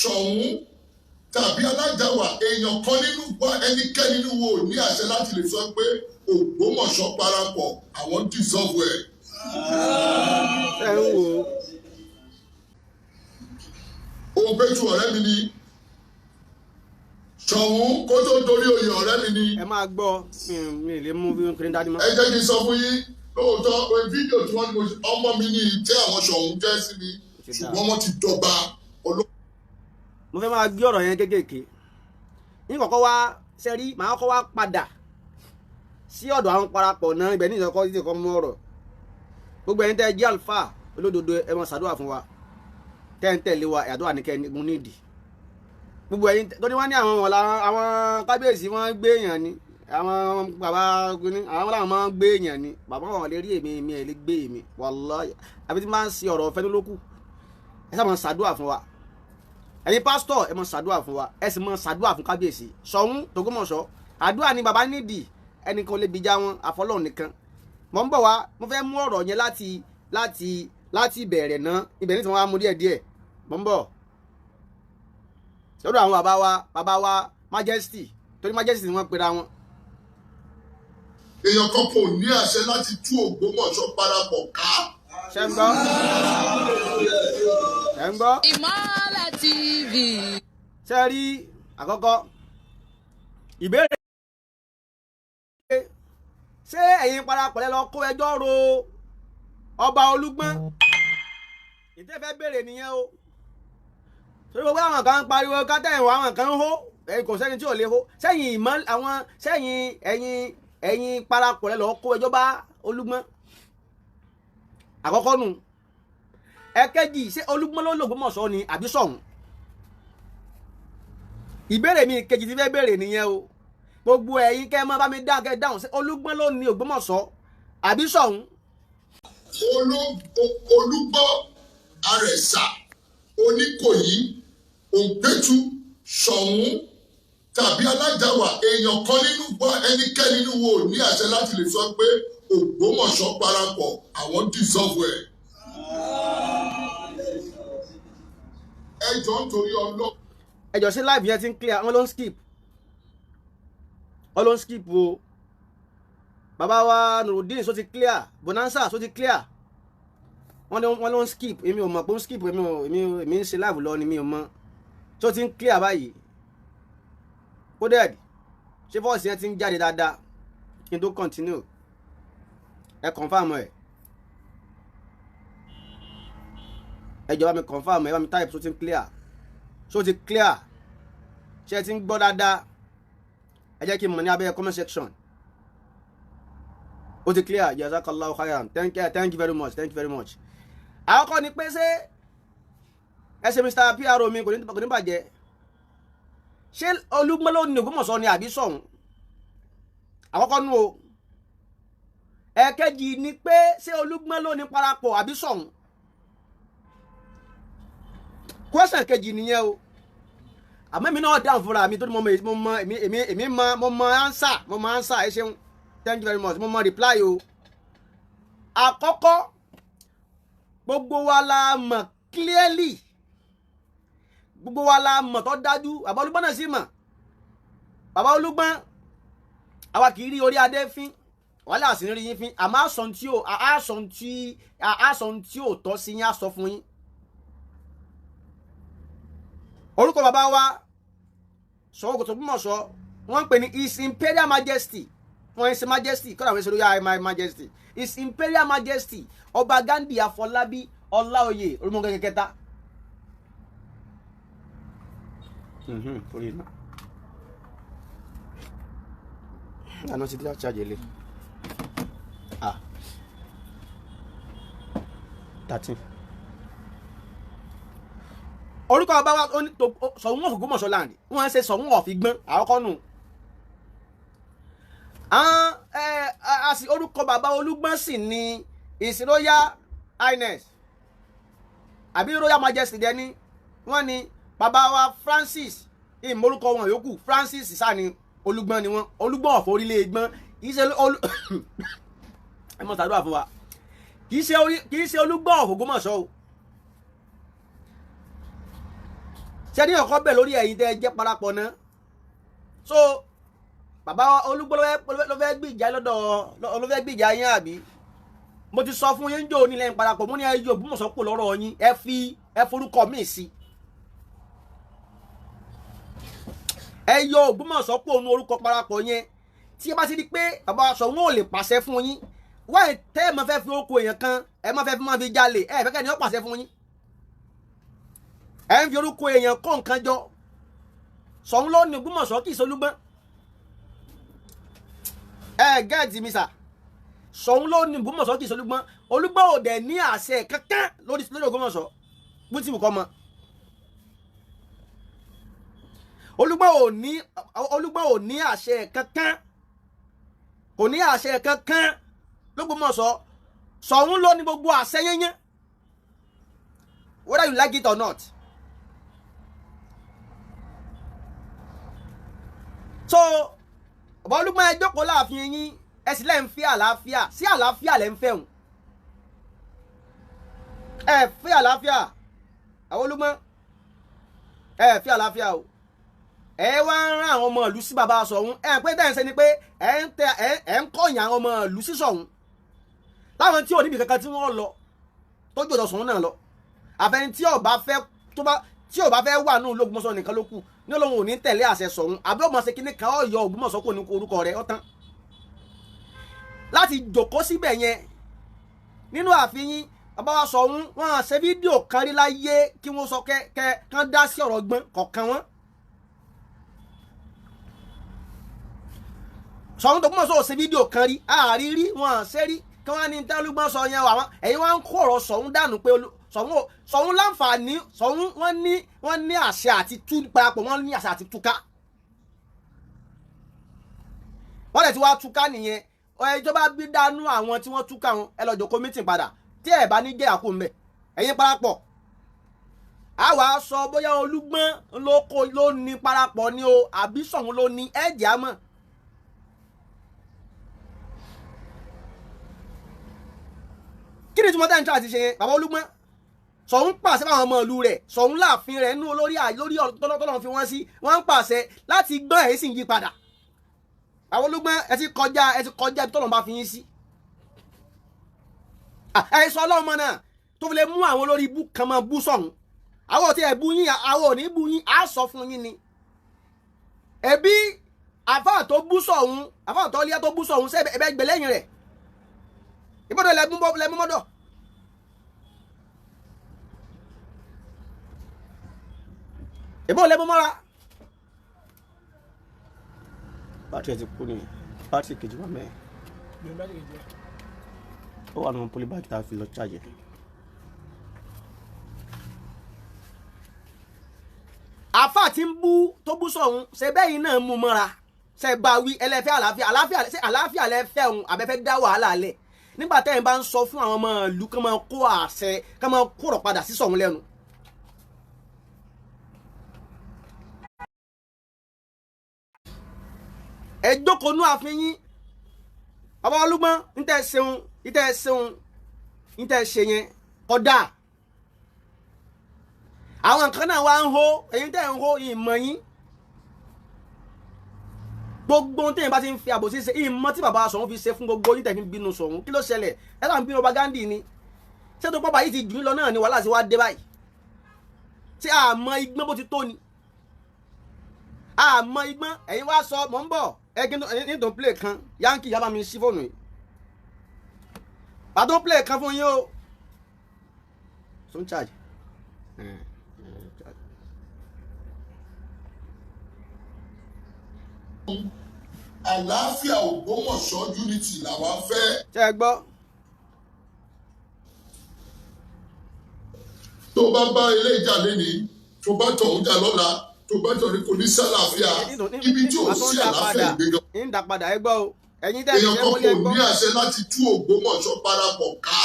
Soun tàbí alájàwà èèyàn kan nínú wa ẹnikẹ́ni nínú wo ní àṣẹ láti lè sọ pé Ògbómọ̀ṣọ́ parapọ̀ àwọn dissolve ẹ̀. Òun péjú ọ̀rẹ́ mi ni Soun kó tó dorí oyè ọ̀rẹ́ mi ni. Ẹ máa gbọ́ mi lè mú bí kiri dájú mọ́. Ẹ jẹ́ kí n sọ fún yín lóòótọ́ pé fídíò tí wọ́n ní mo ṣe ọmọ mi ní ìtẹ́ àwọn Soun jẹ́ sí mi ṣùgbọ́n wọ́n ti dọ̀gba mo fẹ́ máa gbé ọ̀rọ̀ yẹn kéékèèké ní kọ̀kọ́ wá sẹ́rí màá kọ́ wá padà sí ọ̀dọ̀ àwọn parapọ̀ náà ibẹ̀ ní ìṣọ̀kọ́ títí kan mú ọ̀rọ̀ gbogbo ẹ̀yin tẹ́ jẹ́ àlùfà olódodo ẹ máa ṣàdúrà fún wa tẹ́ ń tẹ̀lé wa àdúrà ní kẹ́ni mo nídìí gbogbo ẹ̀yin tó ní wọ́n ní àwọn kábíyèsí wọ́n gbé èèyàn ni àwọn bàbá gbóni àwọn làwọn máa ń gbé èèyàn ni bàbá wọn lè rí èmi ẹ̀ lè gbé èmi wàláhì àbí tí máa ń ṣe ọ̀rọ̀ ọ̀fẹ́ lólókù ẹ sábà máa ṣàdúrà fún wa ẹ̀yin pásítọ̀ ẹ máa ṣàdúrà fún wa ẹ sì máa ṣàdúrà fún kábíyèsí Soun t'Ògbómọ̀ṣọ́ àdúrà ni bàbá nídìí ẹnìkan lè bìjà wọn àfọlọ́run nìkan mọ̀ ń bọ̀ wá mo fẹ́ mú ọ̀rọ̀ yẹn láti ìbẹ̀rẹ̀ náà ibẹ̀ ní tí wọ́n wá mú díẹ̀díẹ̀ mọ̀ ń bọ̀ lọ́dọ̀ àwọn bàbá wa majesty torí majesty ni wọ́n pera wọn. èèyàn kan kò ní àṣẹ láti tú Ògbómọ̀ṣọ́ parapọ̀ ká. ṣé ń gbọ́? ẹ̀ ń gbọ́? Ìmọ́lẹ̀ TV. ṣé rí àkọ́kọ́ ìbéèrè ṣé ẹ̀yin parapọ̀ lẹ lọ kó ẹjọ́ ro ọba Olúgbọ́n ìtẹ́fẹ́ béèrè nìyẹn o torí gbogbo àwọn kan ń pariwo kátẹ́yìnwó àwọn kan ń hó kò sẹ́ni tí ò lè hó sẹ́yìn ìmọ̀ àwọn sẹ́yìn ẹ̀yin parapọ̀ lẹ lọ kó ẹjọ́ bá Olúgbọ́n àkọ́kọ́ nù ẹ̀kẹ́jì ṣé Olúgbọ́n ló l'Ògbómọ̀ṣọ́ ni àbí Soun ìbéèrè mi kejì tí fẹ́ béèrè nìyẹn o gbogbo ẹ̀yin kẹ́ mọ́ bá mi dáhùn ṣé Olúgbọ́n ló ní Ògbómọ̀ṣọ́ àbí Soun. Olúgbọ́n Àrẹ̀sà Oníkòyí Òǹpẹ̀tù Soun tàbí alájàwà èèyàn kan nínú wa ẹnikẹ́ni nínú wo ní àṣẹ láti lè sọ pé Ògbómọ̀ṣọ́ parapọ̀ àwọn dissolve ẹ̀. ẹjọ́ nítorí ọlọ́. ẹjọ́ sí live yẹn ti ń clear wọn ló ń skip o bàbá wa Nurudeen so ti clear Bonanza so ti clear wọn ló ń skip èmi ò mọ̀ pé ó ń skip èmi ń ṣe live lọ ni mi ò mọ̀ so ti ń clear báyìí ó dẹ̀ ṣé voice yẹn ti ń jáde dáadáa kí n tó continue ẹ confirm ẹ jọ̀ọ́ bá mi confirm ẹ bá mi type so ti ń clear ṣé ẹ ti ń gbọ́ dáadáa ẹ jẹ́ kí n mọ̀ ní abẹ́ comment section ó ti clear jazakallahu khairan thank you very much àkọ́kọ́ ni pé ṣé ẹ ṣe Mr. PRO mi kò ní bàjẹ́ ṣé Olúgbọ́n ló ní Ògbómọ̀ṣọ́ ni àbí Soun àkọ́kọ́ nù o ẹ̀kejì ni pé ṣé Olúgbọ́n ló ní parapọ̀ àbí Soun question kejì nìyẹn o àmọ́ èmi náà dáhùn fúnra mi tó ní mo mọ answer ẹ ṣeun thank you very much mo mọ reply o àkọ́kọ́ gbogbo wa la mọ̀ clearly gbogbo wa la mọ̀ tó dájú bàbá Olúgbọ́n náà sì mọ̀ bàbá Olúgbọ́n àwa kì í rí orí adé fín wàhálà sì ń rí yín fín àmọ́ àsọ̀n tí ò tọ́ sí yín á sọ fún yín orúkọ bàbá wa Soun Ogbomoso wọ́n ń pè ní His Imperial Majesty wọ́n ń ṣe Majesty kọ́dà wọ́n ń ṣe lóyà My Majesty His Imperial Majesty Oba Ghandi Afolabi Olaoye olùmọ̀gẹ́ kẹta. àná ti dí àṣàjẹ lé 13. orúkọ bàbá wa Soun Ogbomoso land wọ́n ṣe Soun of Igbon àkọ́kọ́ nù orúkọ bàbá Olúgbọ́n sì ni His Royal Highness àbí Royal Majesty dẹni wọ́n ní bàbá wa Francis ìmọ̀rúkọ wọn yòókù Francis sani Olúgbọ́n ni wọ́n Olúgbọ́n of orílẹ̀ Igbon kìí ṣe ẹ mọ̀ ṣàdúrà fún wa kìí ṣe Olúgbọ́n of Ògbómọ̀ṣọ́ o ṣé ní ọkọ bẹ̀ lórí ẹ̀yin tẹ́ jẹ́ parapọ̀ náà so bàbá Olúgbọ́n ló fẹ́ gbìjà lọ́dọ̀ ló fẹ́ gbìjà yín àbí mo ti sọ fún yín jò nílẹ̀ parapọ̀ mo ní ẹ yọ Ògbómọ̀ṣọ́ kò lọ́rọ̀ yín ẹ forúkọ míì sí ẹ yọ Ògbómọ̀ṣọ́ kò nu orúkọ parapọ̀ yẹn tí ẹ bá ti di pé bàbá Soun ò lè pàṣẹ fún yín wáyé tẹ́ ẹ máa fẹ́ fi orúkọ èèyàn kan ẹ máa fẹ́ fi máa fi jalè ẹ fẹ́ kẹ́ni ó pàṣẹ fún yín ẹ ń fi orúkọ èèyàn kó nǹkan jọ Soun ló ní Ògbómọ̀ṣọ́ kì í ṣOlúgbọ́n ẹ gẹ́ẹ̀tì mi sà Soun ló ní Ògbómọ̀ṣọ́ kì í ṣOlúgbọ́n Olúgbọ́n ò dẹ̀ ní àṣẹ kankan lórí Ògbómọ̀ṣọ́ bó ti wù kọ́ mọ́ Olúgbọ́n ò ní àṣẹ kankan kò ní àṣẹ kankan l'Ógbómọ̀ṣọ́ Soun ló ní gbogbo àṣẹ yẹnyẹn whether you like it or not so ọba Olúgbọ́n ẹ jókòó láàfin yín ẹ sì lẹ́ ń fẹ́ àlàáfíà sí àlàáfíà lẹ́ ń fẹ́ hùn ẹ fẹ́ àlàáfíà àwọn Olúgbọ́n ẹ fẹ́ àlàáfíà o ẹ wá ń rán àwọn ọmọ ìlú sí bàbá Soun ẹ pé tẹ́ ẹ̀ ń ṣe ni pé ẹ ń kọ̀yìn àwọn ọmọ ìlú sí Soun láwọn tí ò níbi kankan tí wọ́n lọ tó jòdò Soun náà lọ àfẹni tí ò bá fẹ́ wà ní Ògbómọ̀ṣọ́ nìkan ló kù ní Ọlọ́run ò ní tẹ̀lé àṣẹ Soun àbí ọmọ ṣe kíní kan ó yọ Ògbómọ̀ṣọ́ kò ní orúkọ rẹ̀ ó tán láti jòkó síbẹ̀ yẹn nínú ààfin yín bàbá wa Soun wọ́n ṣe fídíò kan rí láyé kí wọ́n sọ kán dá sí ọ̀rọ̀ gbọ́n kọ̀ọ̀kan wọn Soun Ògbómọ̀ṣọ́ ò ṣe fídíò kan rí àárí wọ́n ṣe rí kí wọ́n ní tẹ́lúgbọ́n sọ yẹn wà wọ́n ẹ̀yin wọ́n ń kó ọ̀rọ̀ Soun dànù pé Soun láǹfààní Soun wọ́n ní àṣẹ àti tú parapọ̀ wọ́n ní àṣẹ àti túká wọ́n lè ti wá túká nìyẹn ìjọba bí dánú àwọn tí wọ́n túká wọn ẹ lọ jókòó mítìn padà tí ẹ bá ní jẹ́ àkó mbẹ ẹ̀yin parapọ̀ àwa sọ bóyá Olúgbọ́n ló ní parapọ̀ ni o àbí Soun ló ní ẹ̀jẹ̀ àmọ́ kí ni tí mo tẹ́ ń tọ́ àti ṣe yẹn bàbá Olúgbọ́n Soun pàṣẹ fáwọn ọmọ ìlú rẹ̀ Soun láàfin rẹ̀ nú lórí tọ́lọ́ fi wọ́n sí wọ́n ń pàṣẹ láti gbọ́n ẹ̀ sì ń yí padà bàbá Olúgbọ́n ẹ ti kọjá ibi tọ́lọ́ bá fi yín sí ẹ sọ ọlọ́run mọ́ náà tó fi lè mú àwọn olórí ibú kan máa bú Soun àwọn ò tí ẹ bú yín àwọn ò ní bú yín á sọ fún yín ni ẹbí àfáà tó bú Soun àfáà tó lé tó bú Soun ṣe ẹbẹ gbẹlẹ́yìn rẹ̀ ìbọ̀dọ̀ lẹ́mú mọ́dọ̀ ìbọ̀dọ̀ lẹ́mú mọ́ra bátìrì ti kú ni bátìrì kejì wà mẹ́ẹ̀ ó wà nínú polybag tá a fi lọ charge àfáà tí ń bú tó bú Soun ṣe bẹ́yìn náà mú mọ́ra ṣe bá wí ẹlẹ́fẹ́ àlàáfíà lẹ́fẹ́ òun àbẹ́fẹ́ dá wàhálà lẹ̀ nígbà tẹ́yìn bá ń sọ fún àwọn ọmọ ìlú kán máa kó àṣẹ kán máa kúrò padà sí Soun lẹ́nu. ẹ jókòó nú ààfin yín bàbá Olúgbọ́n ń tẹ́ ṣe yẹn kódà àwọn nǹkan náà wá ń hó ẹ̀yin tẹ́ ń hó ìmọ̀ yín gbogbo ohun tẹ́yìn bá ti ń fi àbòsí ṣe ìmọ̀ tí bàbá Soun fi ṣe fún gbogbo yín tẹ́ fi ń bínú Soun kí ló ṣẹlẹ̀ ẹ láǹ bínú Oba Ghandi ni ṣé tó pọ́pá yìí ti jù lọ náà ni wàhálà sí wá dé báyìí ṣé àmọ́ Igbon bó ti tó ni àmọ́ Igbon ẹ̀yin wá sọ mọ̀ ń bọ̀ ẹ̀yin tó play kan Yankee yaba mi sí fóònù yìí bàtó play kan fún yín o Soun charge àlàáfíà Ògbómọ̀ṣọ́ unity làwa fẹ́. ṣé ẹ gbọ́. tó bá bá ilé ìjà lénìí tó bá tọ̀ ń jà lọ́la tó bá tọ̀ ní kò ní sálàáfíà ibi tí ò sí àlàáfíà ìgbéga. ń dà padà ẹ gbọ́ o ẹ̀yin tẹ́ èèyàn kan kò ní àṣẹ láti tú Ògbómọ̀ṣọ́ parapọ̀ ká.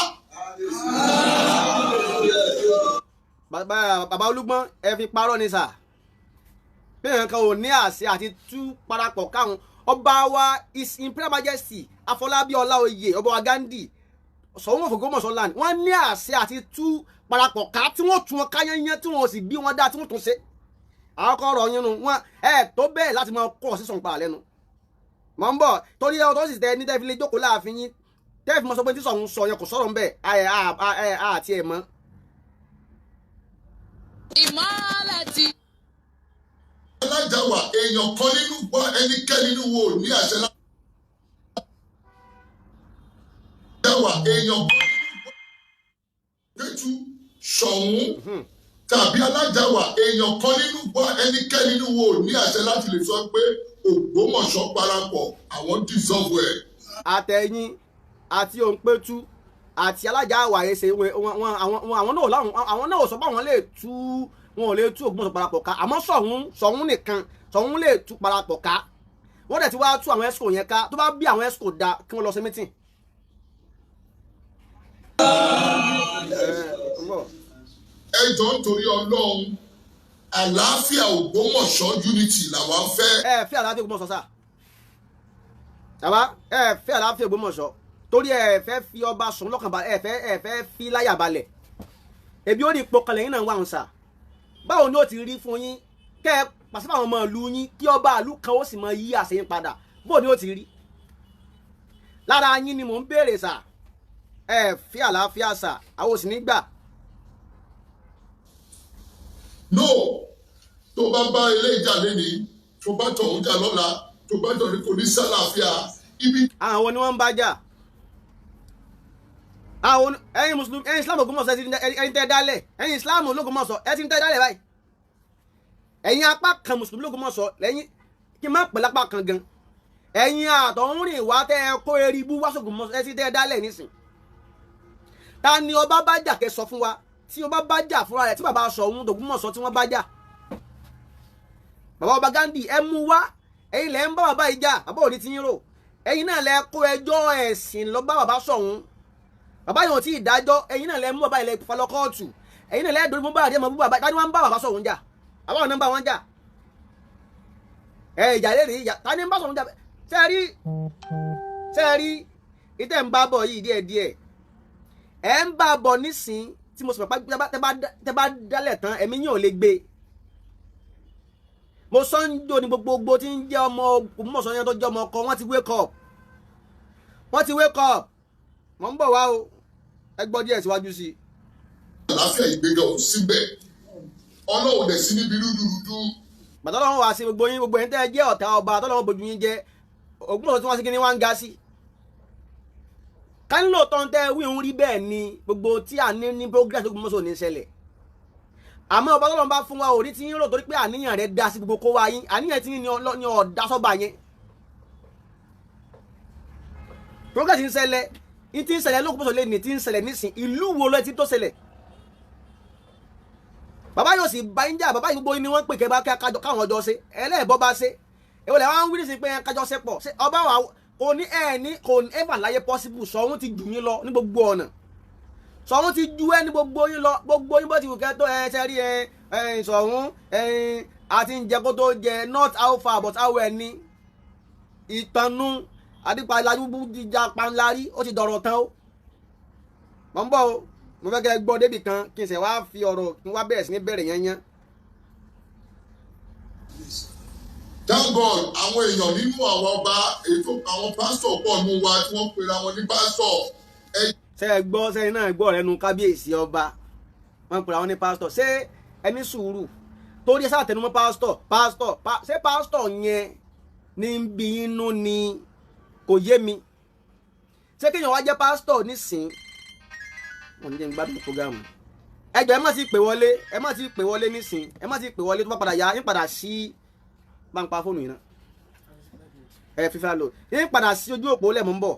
bàbá Olúgbọ́n ẹ fi parọ́ ni sà bí èèyàn kan ò ní àṣẹ àti tú parapọ̀ káwọn ọba wa His Imperial Majesty Afolabi Olaoye Oba Ghandi Soun Ogbomoso land wọ́n ní àṣẹ àti tú parapọ̀ ká tí wọ́n tún wọn káyányán tí wọ́n sì bí wọn dá tí wọ́n tún ṣe àwọn kọ́ ọ̀rọ̀ yín nu wọn tó bẹ́ẹ̀ láti máa kọ́ sísọ̀ pa lẹ́nu mọ̀ ń bọ̀ torí ẹ̀ tó sì tẹ ní tẹ́ fi lè jókòó láàfin yín tẹ́ fi mọ sọ pé tí Soun sọ yẹn kò sọ̀rọ̀ ń bẹ̀ àti ẹ̀ mọ́. ìmọ̀lẹ̀ ti. alájàwà èèyàn kan nínú wa ẹnikẹ́ni nínú wo ní àṣẹ alájàwà èèyàn kan nínú wa Pétú Soun tàbí alájàwà èèyàn kan nínú wa ẹnikẹ́ni nínú wo ní àṣẹ láti lè sọ pé Ògbómọ̀ṣọ́ parapọ̀ àwọn dìsọ́fù ẹ̀. àtẹ̀yìn àti Òǹpẹ̀tù àti alájàwà ẹsẹ̀ àwọn náà sọ pé àwọn lè tú wọn ò lè tú Ògbómọ̀ṣọ́ parapọ̀ ká àmọ́ Soun nìkan Soun lè tú parapọ̀ ká wọ́n dẹ̀ ti wá tú àwọn esco yẹn ká tó bá bí àwọn esco da kí wọ́n lọ sí mítìn. ẹ jọ̀ọ́ nítorí Ọlọ́run àlàáfíà Ògbómọ̀ṣọ́ unity làwa fẹ́. ẹ fẹ́ àlàáfíà Ògbómọ̀ṣọ́ sá àbá ẹ fẹ́ àlàáfíà Ògbómọ̀ṣọ́ torí ẹ fẹ́ fi ọba Soun lọ́kàn balẹ̀ ẹ fẹ́ fi láyà balẹ̀ ebi ó ní ipò kan lẹ́yìn náà wà ń sà báwo ni ó ti rí fún yín kẹ́ ẹ pàṣẹ fáwọn ọmọ ìlú yín kí ọba ìlú kan ó sì mọ yí àṣeyín padà báwo ni ó ti rí lára yín ni mò ń béèrè sà ẹ fi àlàáfíà sà àwọn ò sì ní gbà. no tó bá bá ilé ìjà lẹ́ni tó bá tọ̀hún jà lọ́la tó bá tọ̀hún kò ní sálàáfíà ibi. àwọn ni wọ́n ń bá jà àwọn ẹ̀yin mùsùlùmí ẹ̀yin Islam Ògbómọ̀ṣọ́ ẹ̀yin tẹ́ dálẹ̀ ẹ̀yin Islam l'Ógbómọ̀ṣọ́ ẹ ti ń tẹ́ dálẹ̀ báyìí ẹ̀yin apá kan mùsùlùmí l'Ógbómọ̀ṣọ́ lẹ́yìn kí n má pè lápá kan gan ẹ̀yin àtọ̀húnrìn wá tẹ́ ẹ kó eré ibú wá s'Ògbómọ̀ṣọ́ ẹ ti tẹ́ dálẹ̀ nísìn ta ni ọba bá jà kẹ́ sọ fún wa tí ọba bá jà fúnra rẹ̀ tí bàbá Soun d'Ògbómọ̀ṣọ́ tí wọ́n bá jà bàbá Oba Ghandi ẹ mú wá ẹ̀yin lẹ́ ń bá bàbá yìí jà bàbá òní ti yín rò ẹ̀yin náà lẹ kó ẹjọ́ ẹ̀sìn lọ bá bàbá Soun bàbá yìí ò tí ì dájọ́ ẹ̀yin náà lẹ mú bàbá yìí lẹ falọ kóòtù ẹ̀yin náà lẹ dorí mú bàbá àdéhùn bàbá tani wọn ń bá bàbá Soun jà àbá wọn ń bá wọn jà ìjà lè rí ìjà tani ń bá Soun jà sẹ́ẹ̀rí ìtẹ̀ ń bá bọ̀ yìí díẹ̀díẹ̀ ẹ̀ ń bá bọ̀ nísìn tí mo sọ̀rọ̀ tẹ́ bá dálẹ̀ tán ẹ̀mí yín ò lè gbé mo sọ ń jò ní gbogbo tí ń jẹ́ ọmọ Ògbómọ̀ṣọ́ yẹn tó jẹ́ ọmọ ọkọ wọ́n ti wake up wọ́n ń bọ̀ wá o ẹ gbọ́ díẹ̀ síwájú sí i. àlàáfíà ìgbéga ò síbẹ̀ Ọlọ́run dẹ̀ sí níbi rúdurùdu. bàtà Ọlọ́run wá sí gbogbo yín gbogbo yín tẹ́ ẹ jẹ́ ọ̀tá ọba tọ́lọ́run bójú yín jẹ́ Ògbómọ̀ṣọ́ tí wọ́n sí kí ni wọ́n ń ga sí. ká nílò tán tẹ́ wí ń rí bẹ́ẹ̀ ni gbogbo tí a ní progress Ògbómọ̀ṣọ́ ní ṣẹlẹ̀ àmọ́ ọba tọ́lọ́run bá fún wa òní tí yín rò torí pé àníyàn rẹ̀ dá sí gbogbo kó wa yín àníyàn tí ní ọ̀dá sọ́ba yẹn progress ń ṣẹlẹ̀ ní tí ń ṣẹlẹ̀ l'Ógbómọ̀ṣọ́ lé ní tí ń ṣẹlẹ̀ nísìn ìlú wo ló ti tó ṣẹlẹ̀ bàbá yóò sì bá yín jà bàbá yìí gbogbo ni wọ́n pè kẹ́ bá káwọn ọjọ́ ṣe ẹlẹ́ẹ̀bọ́ bá ṣe èwo lẹ́ wá ń wí nísìn pé kájọ́ ṣe pọ̀ ṣe ọba wa kò ní kò ní ever láyé possible Soun ti jù yín lọ ní gbogbo ọ̀nà Soun ti ju ní gbogbo yín lọ gbogbo yín bó ti wù kẹ́ tó ṣe rí Soun àti ń jẹ kó tó jẹ not how far but how well ni ìtànnú àdìpá ìlàjúbú jíjà panlárí ó ti dọ̀rọ̀ tán ó mọ̀ ń bọ̀ o mo fẹ́ kẹ́ ẹ gbọ́ débì kan kí n ṣe wá fi ọ̀rọ̀ kí n wá bẹ̀rẹ̀ sí ní bẹ̀rẹ̀ yẹn. Thank God àwọn èèyàn nínú àwọn ọba ètò àwọn pásítọ̀ pọ̀ nù wa tí wọ́n pera wọn ní pásítọ̀. ṣé ẹ gbọ́ sẹ́yìn náà gbọ́ rẹ́nu kábíyèsí ọba wọ́n pera wọn ní pásítọ̀ ṣé ẹni sùúrù torí ẹ sáà tẹnumọ́ pásítọ̀ ṣé pásítọ̀ yẹn ní bí inú ni kò yé mi ṣé kéèyàn wá jẹ́ pásítọ̀ nísìn wọn ní jẹ́ gbádùn programu ẹjọ́ ẹ má ti pè wọlé nísìn ẹ má ti pè wọlé tó bá padà yá yín padà sí pàǹpà fóònù yìí náà fífa lò yín padà sí ojú òpó lẹ̀ mọ́ ń bọ̀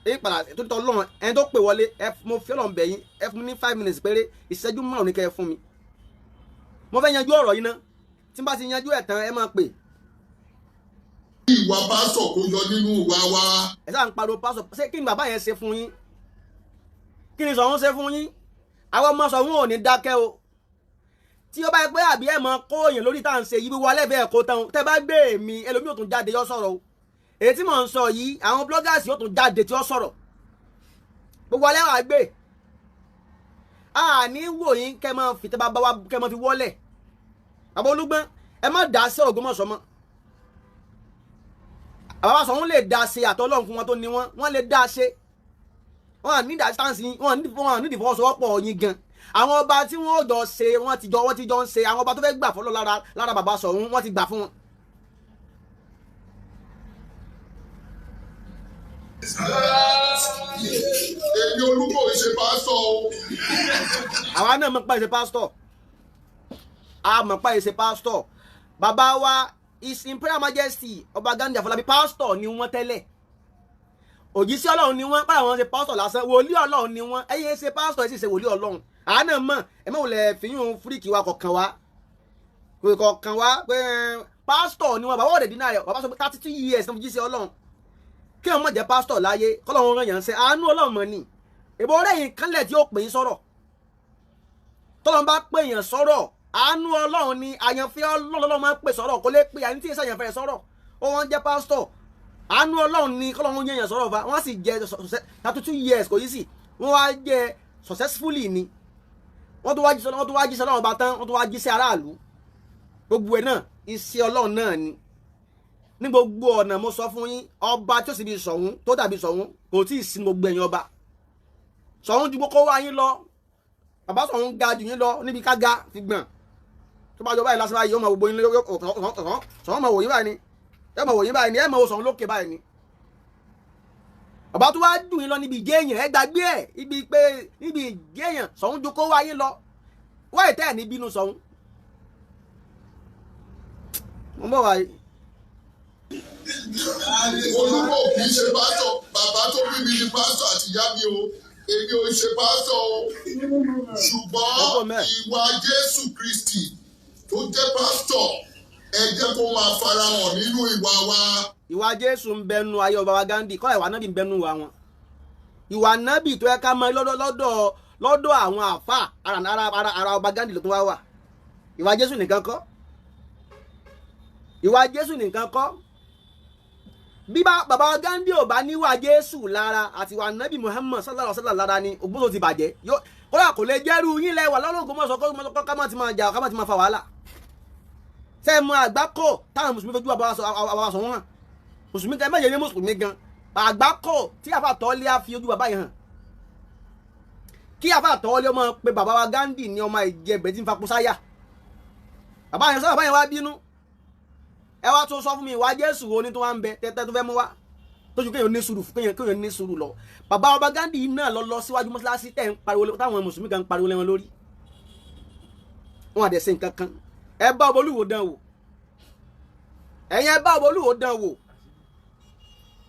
yín padà tó tọ́ lọ́rùn ẹni tó pè wọlé mo fi ọlọ́run bẹ̀ yín ẹ fún mi ní 5 minutes péré ìṣẹ́jú márùn-ún ní kẹ́ ẹ fún mi mo fẹ́ yanjú ọ̀rọ̀ yìí ná tí n bá ti yanjú ẹ̀ tán ẹ máa pè. ìwà pásítọ̀ kò yọ nínú ìwà wa. ẹ sáà ń pariwo pásítọ̀ ṣé kí ni bàbá yẹn ṣe fún yín kí ni Soun ṣe fún yín àwọn ọmọ Soun ò ní dákẹ́ o tí ó bá yẹ pé àbí ẹ̀ mọ kó èèyàn lórí tá à ń ṣe yìí wíwọ alẹ́fẹ̀ẹ́ ẹ̀kọ́ tán tẹ́ bá gbé èmi ẹlòmíì ò tún jáde yọ sọ̀rọ̀ o èyí tí mò ń sọ yìí àwọn bloggers yóò tún jáde tí ó sọ̀rọ̀ gbogbo alẹ́ wàá gbé àní wò yín kẹ́ máa fi tẹ́ bá bá wa kẹ́ máa fi wọ́lẹ̀ bàbá Olugbon ẹ má dá sí Ògbómọ̀ṣọ́ mọ́ bàbá Soun lè dá sí àtọ́lọ́run fún wọn tó ní wọ́n lè dá ṣe wọ́n ní distance yín wọ́n ní ìfọwọ́sowọ́pọ̀ yín gan àwọn ọba tí wọ́n jọ ṣe wọ́n ti jọ ń ṣe àwọn ọba tó fẹ́ gbà fọlọ́ lára bàbá Soun wọ́n ti gbà fún wọn. èmi Olúgbò ìṣe pásítọ̀ o. àwa náà mọ̀ pa ìṣe pásítọ̀ a mọ̀ pa ìṣe pásítọ̀ bàbá wa His Imperial Majesty Oba Ghandi Afolabi pásítọ̀ ni wọ́n tẹ́lẹ̀ òjíṣẹ́ Ọlọ́run ni wọ́n báwọn ṣe pásítọ̀ lásán wòlíì Ọlọ́run ni wọ́n ẹ̀yẹ ṣe pásítọ̀ ẹ̀ sì ṣe wòlíì Ọlọ́run àá náà mọ̀ ẹ mọ̀ wòlẹ̀ fìyún fúríkì wa kọ̀ọ̀kan wá pé pásítọ̀ ni wọ́n bàbá òde dínà rẹ̀ bàbá sọ pé 32 years ní òjíṣẹ́ Ọlọ́run kí wọ́n mọ̀ jẹ́ pásítọ̀ láyé kọ́lọ́run rán yàn ṣe àánú Ọlọ́run mọ̀ ni ìbò rẹ̀yìn kanlẹ̀ tí ó pè é sọ̀rọ̀ tọ́lọ́n bá pè yàn sọ̀rọ̀ àánú Ọlọ́run ni àyànfẹ́ Ọlọ́run máa ń pè sọ̀rọ̀ kó lè pè àní tí ìṣe àyànfẹ́ sọ̀rọ̀ ó wọ́n jẹ́ pásítọ̀ àánú Ọlọ́run ni kọ́lọ́run yẹ̀yàn sọ̀rọ̀ fa wọ́n sì jẹ́ 32 years kò yí sí wọ́n wá jẹ́ successfully ni wọ́n tó wá jíṣẹ́ Ọlọ́run bá tán wọ́n tó wá jíṣẹ́ aráàlú gbogbo ẹ̀ náà iṣẹ́ Ọlọ́run náà ni ní gbogbo ọ̀nà mo sọ fún yín ọba tí ó sì bí Soun tó dàbí Soun kò tí ì sí gbogbo ẹ̀yin ọba Soun ju gbogbo wa yín lọ bàbá Soun ga jù yín lọ níbi ká ga fi gbọ̀n tó bá jọ báyìí lásán báyìí yóò máa gbogbo yín Soun máa wò yín báyìí ni ẹ máa wò yín báyìí ni ẹ máa wò Soun lókè báyìí ni bàbá tó wá dùn yín lọ níbi ìgéèyàn ẹ gbàgbé ẹ níbi ìgéèyàn Soun ju kó wá yín lọ wáyé tẹ́ ẹ̀ ní bínú Soun mo bọ̀ wáyé. Olúgbò kì í ṣe pásítọ̀ bàbá tó bí mi ní pásítọ̀ àti ìyá mi o èmi ò ṣe pásítọ̀ o ṣùgbọ́n ìwà Jésù Kristi tó jẹ́ pásítọ̀ ẹ jẹ́ kó máa farahàn nínú ìwà wa. ìwà Jésù ń bẹnu ayé Ọba Ghandi kọ́ ìwà nábì ń bẹnu wa wọn ìwà nábì tó yẹ ká mọ lọ́dọ̀ àwọn àfà ara Ọba Ghandi ló tún wá wà ìwà Jésù nìkan kọ́ ìwà Jésù nìkan kọ́ bí bàbá Ghandi ò bá níwà Jésù lára àti ìwà nábì Muhammad sallallahu alaihi wasallam lára ni Ògbómọ̀ṣọ́ ti bàjẹ́ kódà kò lè jẹ́rú yín lẹ́wà lọ́nà Ògbómọ̀ṣọ́ kọ́ ká má ti máa jà ká má ti máa fa wàhálà ṣe mọ àgbákò táwọn mùsùlùmí fojú àbáwá sọ wọn hàn mùsùlùmí kan mẹ́jẹ̀ ní mùsùlùmí gan àgbákò tí àfàtọ́lé á fi ojú bàbá yẹn hàn kí àfàtọ́lé ọmọ pé bàbá wa Ghandi ní ọmọ ìjẹbẹ̀ tí ń fapò sáyà bàbá yẹn sọ bàbá yẹn wá bínú ẹ wá tó sọ fún mi ìwà Jésù wo ni tó wá ń bẹ tẹ́tẹ́ tó fẹ́ mú wá tójú kéèyàn ní sùúrù kéèyàn ní sùúrù lọ bàbá Ọba Ghandi náà lọ síwájú mọ́ṣáláṣí tẹ̀ ń pariwo táwọn mùsùlùmí kan ń pariwo lé wọn lórí wọn àdẹ̀ ṣe nǹkan kan ẹ bá Ọba Olúwo dán wò ẹ̀yin ẹ bá Ọba Olúwo dán wò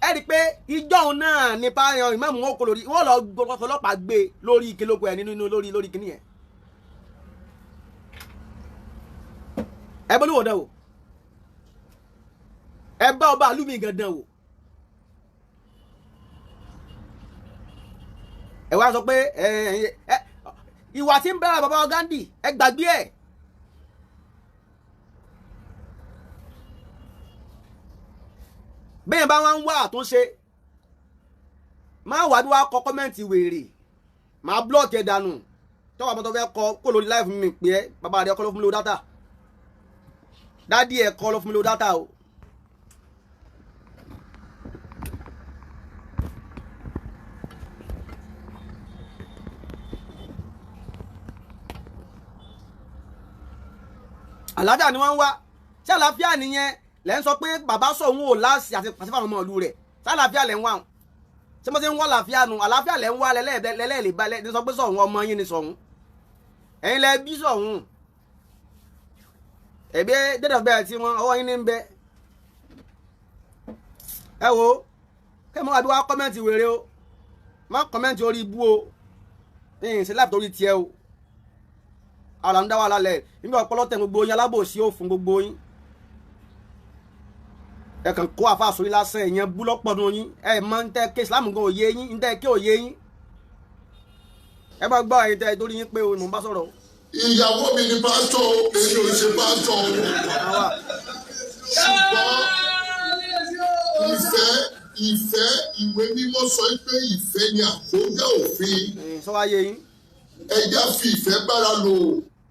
ẹ rí i pé ìjọ́un náà nípa yan ìmáàmù wọn kò lórí wọn lọ ọlọ́pàá gbé lórí ìkìlógún ẹ nínú lórí kìíní yẹn ẹ bá Olúwo dán wò ẹ bá ọba àlùmí gandan wò ẹ wá sọ pé ìwà tí ń bẹ̀rẹ̀ bàbá Ghandi ẹ gbàgbé ẹ̀ bẹ́ẹ̀ bá wọn wá àtúnṣe máa wà bí wàá kọ kọ́mẹ́ǹtì wèrè máa blọ́ọ̀kì ẹ̀ dànù tọ́wọ́ àbọ̀tọ́ fẹ́ kọ kó lórí láì fún mi pé ẹ bàbá rẹ̀ kọ́ ló fún mi lówó dátà dádì ẹ̀ kọ́ ló fún mi lówó dátà o. àlàáfíà ni wọ́n ń wá ṣé àlàáfíà nìyẹn lẹ́ ń sọ pé bàbá Soun ò láàsì àti pàṣípàrọ̀ ọmọ ìlú rẹ̀ ṣé àlàáfíà lẹ́ ń wá ṣé mo ti ń wá àlàáfíà nù àlàáfíà lẹ́ ń wá lẹ́lẹ́ẹ̀lẹ́ balẹ̀ ní sọ pé Soun ọmọ yín ni Soun ẹ̀yin lẹ́ bí Soun ẹ̀bí date of birth tí wọ́n ọwọ́ yín ní ń bẹ ẹ wo kẹ́ mọ́ àbí wá kọ́mẹ́ǹtì wèrè o má kọ́mẹ́ǹtì orí ibú o ẹ̀yìn sí láàpù torí tiẹ̀ o ara ń dá wà lálẹ́ nígbà ọpọlọ tẹ gbogbo yín alábòsí ò fún gbogbo yín ẹ kàn kó àfa sórí lásán ẹ̀yẹn bú lọ́pọ̀dún yín ẹ mọ ń tẹ ké Islam gan òye yín ń tẹ ké òye yín ẹ bá gbọ́ ẹ̀yin tẹ torí yín pé o mò ń bá sọ̀rọ̀. ìyàwó mi ni pásítọ̀ èmi ò ṣe pásítọ̀ o ṣùgbọ́n ìfẹ́ ìwé mímọ́ sọ pé ìfẹ́ ni àkójá òfin sọ wá yé yín ẹ já fi ìfẹ́ bára lò.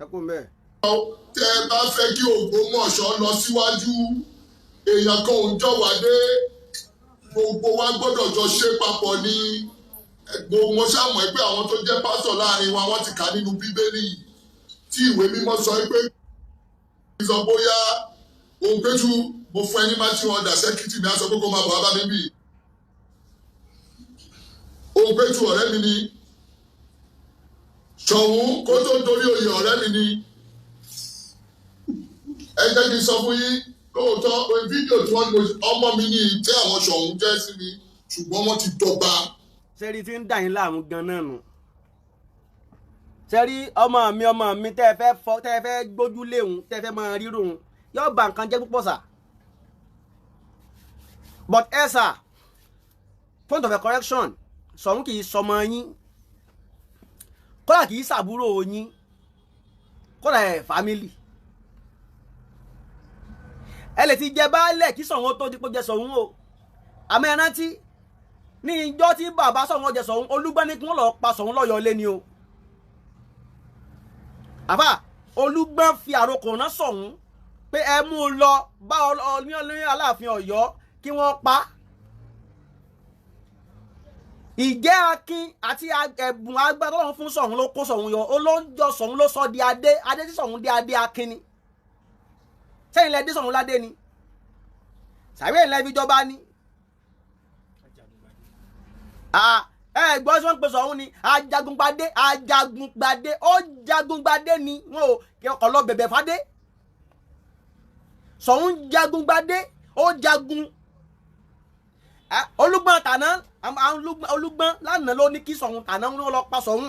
ẹ kú mbẹ. tẹ́ ẹ bá fẹ́ kí Ògbómọ̀ṣọ́ lọ síwájú èèyàn kan ò ń jọ wá dé gbogbo wa gbọ́dọ̀ jọ ṣe papọ̀ ní mo ṣàmọ̀ pé àwọn tó jẹ́ pásítọ̀ láàrin wa wọ́n ti kà nínú bíbélì tí ìwé mímọ́ sọ pé ìsọ bóyá òun péjú mo fún ẹni má tí wọn dà sẹ́kítì mi á sọ pé kó máa bọ̀ abá mi bì òun péjú ọ̀rẹ́ mi ni Ṣọ̀ún kó tó dorí oyè ọ̀rẹ́ mi ni ẹ jẹ́ kí n sọ fún yín lóòótọ́ fídíò tí wọ́n ọmọ mi ní ìtẹ́ àwọn Ṣọ̀ún jẹ́ sí mi ṣùgbọ́n wọ́n ti dọ́gba. sẹ́rí tí ń dà yín láàmú gan-an nù sẹ́rí ọmọ mi tẹ́ ẹ fẹ́ gbójú léhùn tẹ́ ẹ fẹ́ máa rírò òun yóò bà nǹkan jẹ́ púpọ̀ sà but ẹ sà point of a correction Ṣọ̀ún kì í sọmọ yín kódà kì í sàbúrò yín kódà ẹ̀ family ẹ lè ti jẹ baálẹ̀ kí Ṣọ̀ún tó dípò jẹ Ṣọ̀ún o àmọ́ ẹ rántí ní ìjọ tí bàbá Ṣọ̀ún jẹ Ṣọ̀ún Olúgbọ́n ní kí wọ́n lọ pa Ṣọ̀ún lọ́yọ̀ lé ni o àbá Olúgbọ́n fi àrokò rán Ṣọ̀ún pé ẹ mú un lọ bá olóyún Aláàfin Ọ̀yọ́ kí wọ́n pa ìjẹ́ akin àti ẹ̀bùn agbára Ọlọ́run fún Ṣọ̀ún ló kó Ṣọ̀ún yọ olóńjọ Ṣọ̀ún ló sọ di adé tí Ṣọ̀ún dé adé akin ni sẹ́yìn lẹ́dí Ṣọ̀ún ládé ni sàbí ẹ̀yìn lẹ́bí ìjọba ni gbọ́ sí wọ́n ń pè Ṣọ̀ún ni ajagungbadé ó jagungbadé ni wọn ò kọ̀ lọ bẹ̀bẹ̀ fadé Ṣọ̀ún jagungbadé ó jagun Olúgbọ́n tàná Olúgbọ́n lánàá ló ní kí Ṣọ̀ún tàná ń lọ pa Ṣọ̀ún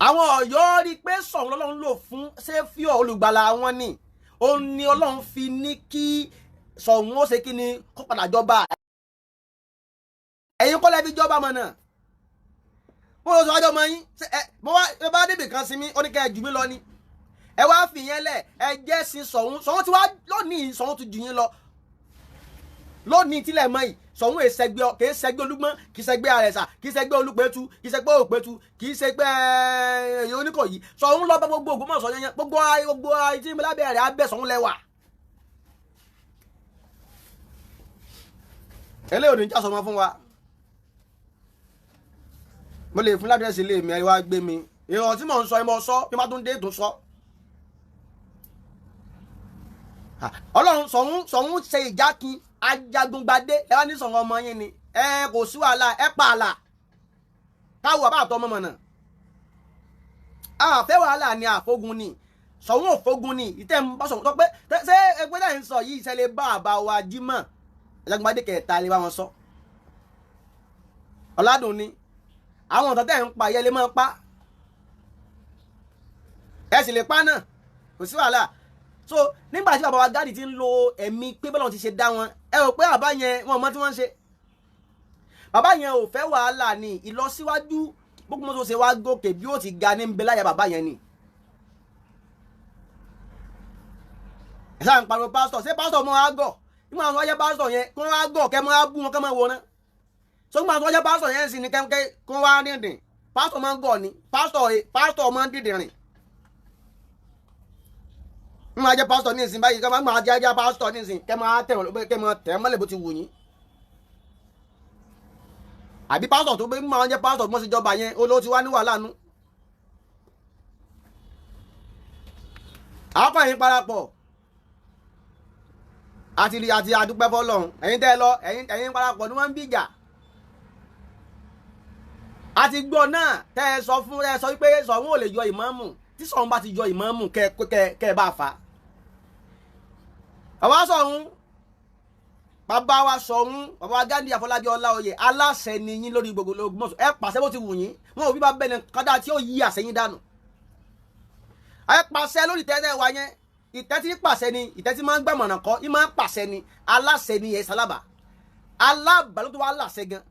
àwọn Ọ̀yọ́ rí pé Ṣọ̀ún lọ́lọ́run lò fún sẹ́fíọ̀ olùgbàlà wọn ni òun ni Ọlọ́run fi ní kí Ṣọ̀ún ó ṣe kí ni kó padà jọba ẹ̀yin kọ́ lẹ́bi jọba mọ̀ náà mo lọ sọ ọjọ́ mọ yín mo bá débì kan sí mi ó ní kẹ́ ẹ jù mí lọ ni ẹ wá fìyẹn lẹ̀ ẹ jẹ́ sin Ṣọ̀ún ti wá lónìí Ṣọ̀ún ti jù yín lọ lónìí tílẹ̀ mọ́ yìí Ṣọ̀ún kì í ṣẹgbẹ́ Olúgbọ́n kì í ṣẹgbẹ́ Àrẹ̀sà kì í ṣẹgbẹ́ Olúpẹ̀tù kì í ṣẹgbẹ́ Òpẹ̀tù kì í ṣẹgbẹ́ èyí Oníkòyí Ṣọ̀ún lọ bá gbogbo Ògbómọ̀ṣọ́ yẹn gbogbo tí mo lábẹ́ rẹ̀ á bẹ̀ Ṣọ̀ún lẹ́wà. eléyìí ò ní já sọmọ fún wa mo lè fún ládírẹ́sì ilé mi ẹ wá gbé mi ìrọ̀ tí mò ń sọ ẹ mọ sọ bí má tún dé tó sọ. Ọlọ́run Ṣọ̀ún ṣe ìjákin ajagungbadé ẹ wá ní Ṣọ̀ún ọmọ yín ni ẹ kò sí wàhálà ẹ pa àlà káwọ àbá àtọ ọmọ mọ̀nà àfẹ́ wàhálà ni àfogun ni Ṣọ̀ún òfogun ni ìtẹ́ ń bá Ṣọ̀ún tó pé ṣé ẹgbẹ́ náà ń sọ yìí ìṣẹ̀lẹ̀ bá àbá wa Jímọ̀ ajagungbadé kẹta lè bá wọn sọ ọ̀làdùn ni àwọn ọ̀tọ̀ tẹ́ ń pa ayẹlẹ máa pa ẹ sì lè pa náà kò sí wàhálà so nígbà tí bàbá wa Ghandi ti ń lo ẹ̀mí pé bọ́lá ti ṣe dá wọn ẹ rò pé bàbá yẹn wọn mọ tí wọ́n ń ṣe bàbá yẹn ò fẹ́ wàhálà ni ìlọsíwájú gbogbo mọ́tò ṣe wá gòkè bí ó ti ga ní ń bẹ láyà bàbá yẹn ni ẹ sáà ń pariwo pásítọ̀ ṣé pásítọ̀ mọ́ àgọ̀ nígbà tó wáyé pásítọ̀ yẹn kó wọ́n àgọ̀ kẹ́ mọ́ àbú wọn kẹ́ mọ́ wọná so nígbà tó wáyé pásítọ̀ yẹn sì ni kẹ́ kó wọ́n á dídìn pásítọ̀ máa ń gọ̀ ni pásítọ̀ máa ń dídìn rìn n máa jẹ́ pásítọ̀ ní ìsìn báyìí kẹ́ máa jẹ́ pásítọ̀ ní ìsìn kẹ́ máa tẹ̀ mọ́lẹ̀ bó ti wù yín àbí pásítọ̀ tó gbé máa jẹ́ pásítọ̀ mọ́ sí ìjọba yẹn olówó ti wá ní wàhálà nú. àápọ̀ yín parapọ̀ àti àdúpẹ́ fọlọ́run ẹ̀yin tẹ́ lọ ẹ̀yin parapọ̀ ni wọ́n ń bìjà àti gbọ́ náà tẹ́ ẹ sọ fún ẹ sọ wípé Ṣọ̀ún ò lè yọ ìmáàmù tí Ṣọ̀ún bá ti yọ ìmáàmù kẹ́ ẹ bá fà á. bàbá Ṣọ̀ún bàbá wa Ṣọ̀ún bàbá wa Ghandi Afolabi Olaoye aláṣẹ ni yín lórí gbogbo Ògbómọ̀ṣọ́ ẹ pàṣẹ bó ti wù yín wọn ò bí bá bẹ́ẹ̀ ní kọ́dá tí ó yí àṣẹyìn dànù. ẹ pàṣẹ lórí tẹ́tẹ́ wa yẹn ìtẹ́tí pàṣẹ ni ìtẹ́tí máa ń gbàmọ̀nà kọ́ ì máa ń pàṣẹ ni aláṣẹ ni ẹ̀ sálábà alábà ló tó wá láṣẹ gan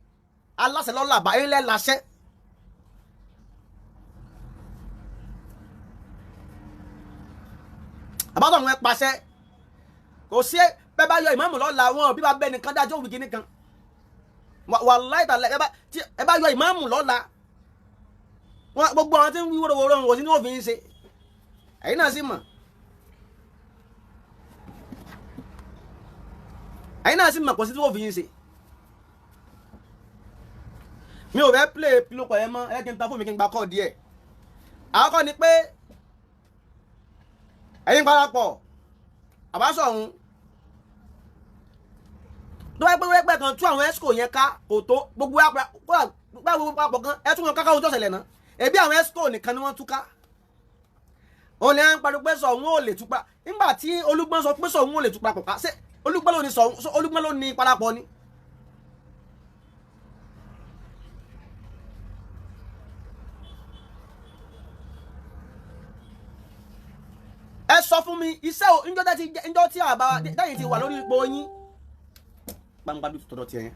aláṣẹ lọ́làbà ẹ̀ lẹ́ láṣẹ. àbátọ̀ àwọn ẹ pàṣẹ kò sí bẹ́ẹ̀ bá yọ ìmáàmù lọ́la wọn bí bá bẹ́ẹ̀ nìkan dájọ́ òwì kìíní kan wàláhì tàlá ẹ bá yọ ìmáàmù lọ́la wọn gbogbo àwọn tí ń wíwọ́rọ̀ wọ́rọ̀ wọ́n sí ní òfin ṣe ẹ̀yin náà sì mọ̀ kò sí tí wọ́n fi yín ṣe mi ò fẹ́ play pilopọ̀ yẹn mọ́ ẹ kí n ta fún mi kí n gba kọ́ díẹ̀ àkọ́kọ́ ni pé ẹ̀yin parapọ̀ àbáṣọ ọ̀hún tó bá pẹ́ kan tú àwọn esco yẹn ká kò tó gbogbo àpapọ̀ kan ẹ tún wọn káká ojú ọ̀sẹ̀ lẹ̀ náà ẹbí àwọn esco nìkan ni wọ́n tú ká òun ni à ń pariwo pé Soun ò lè túpa nígbà tí Olúgbọ́n sọ pé Soun ò lè túpa pọ̀ ká ṣé Olúgbọ́n ló ní parapọ̀ ni. ẹ sọ fún mi iṣẹ́ ìjọ tí àbá dáyìn ti wà lórí ipò yín gbangba bí tọ̀dọ̀ tiẹ̀ yẹn.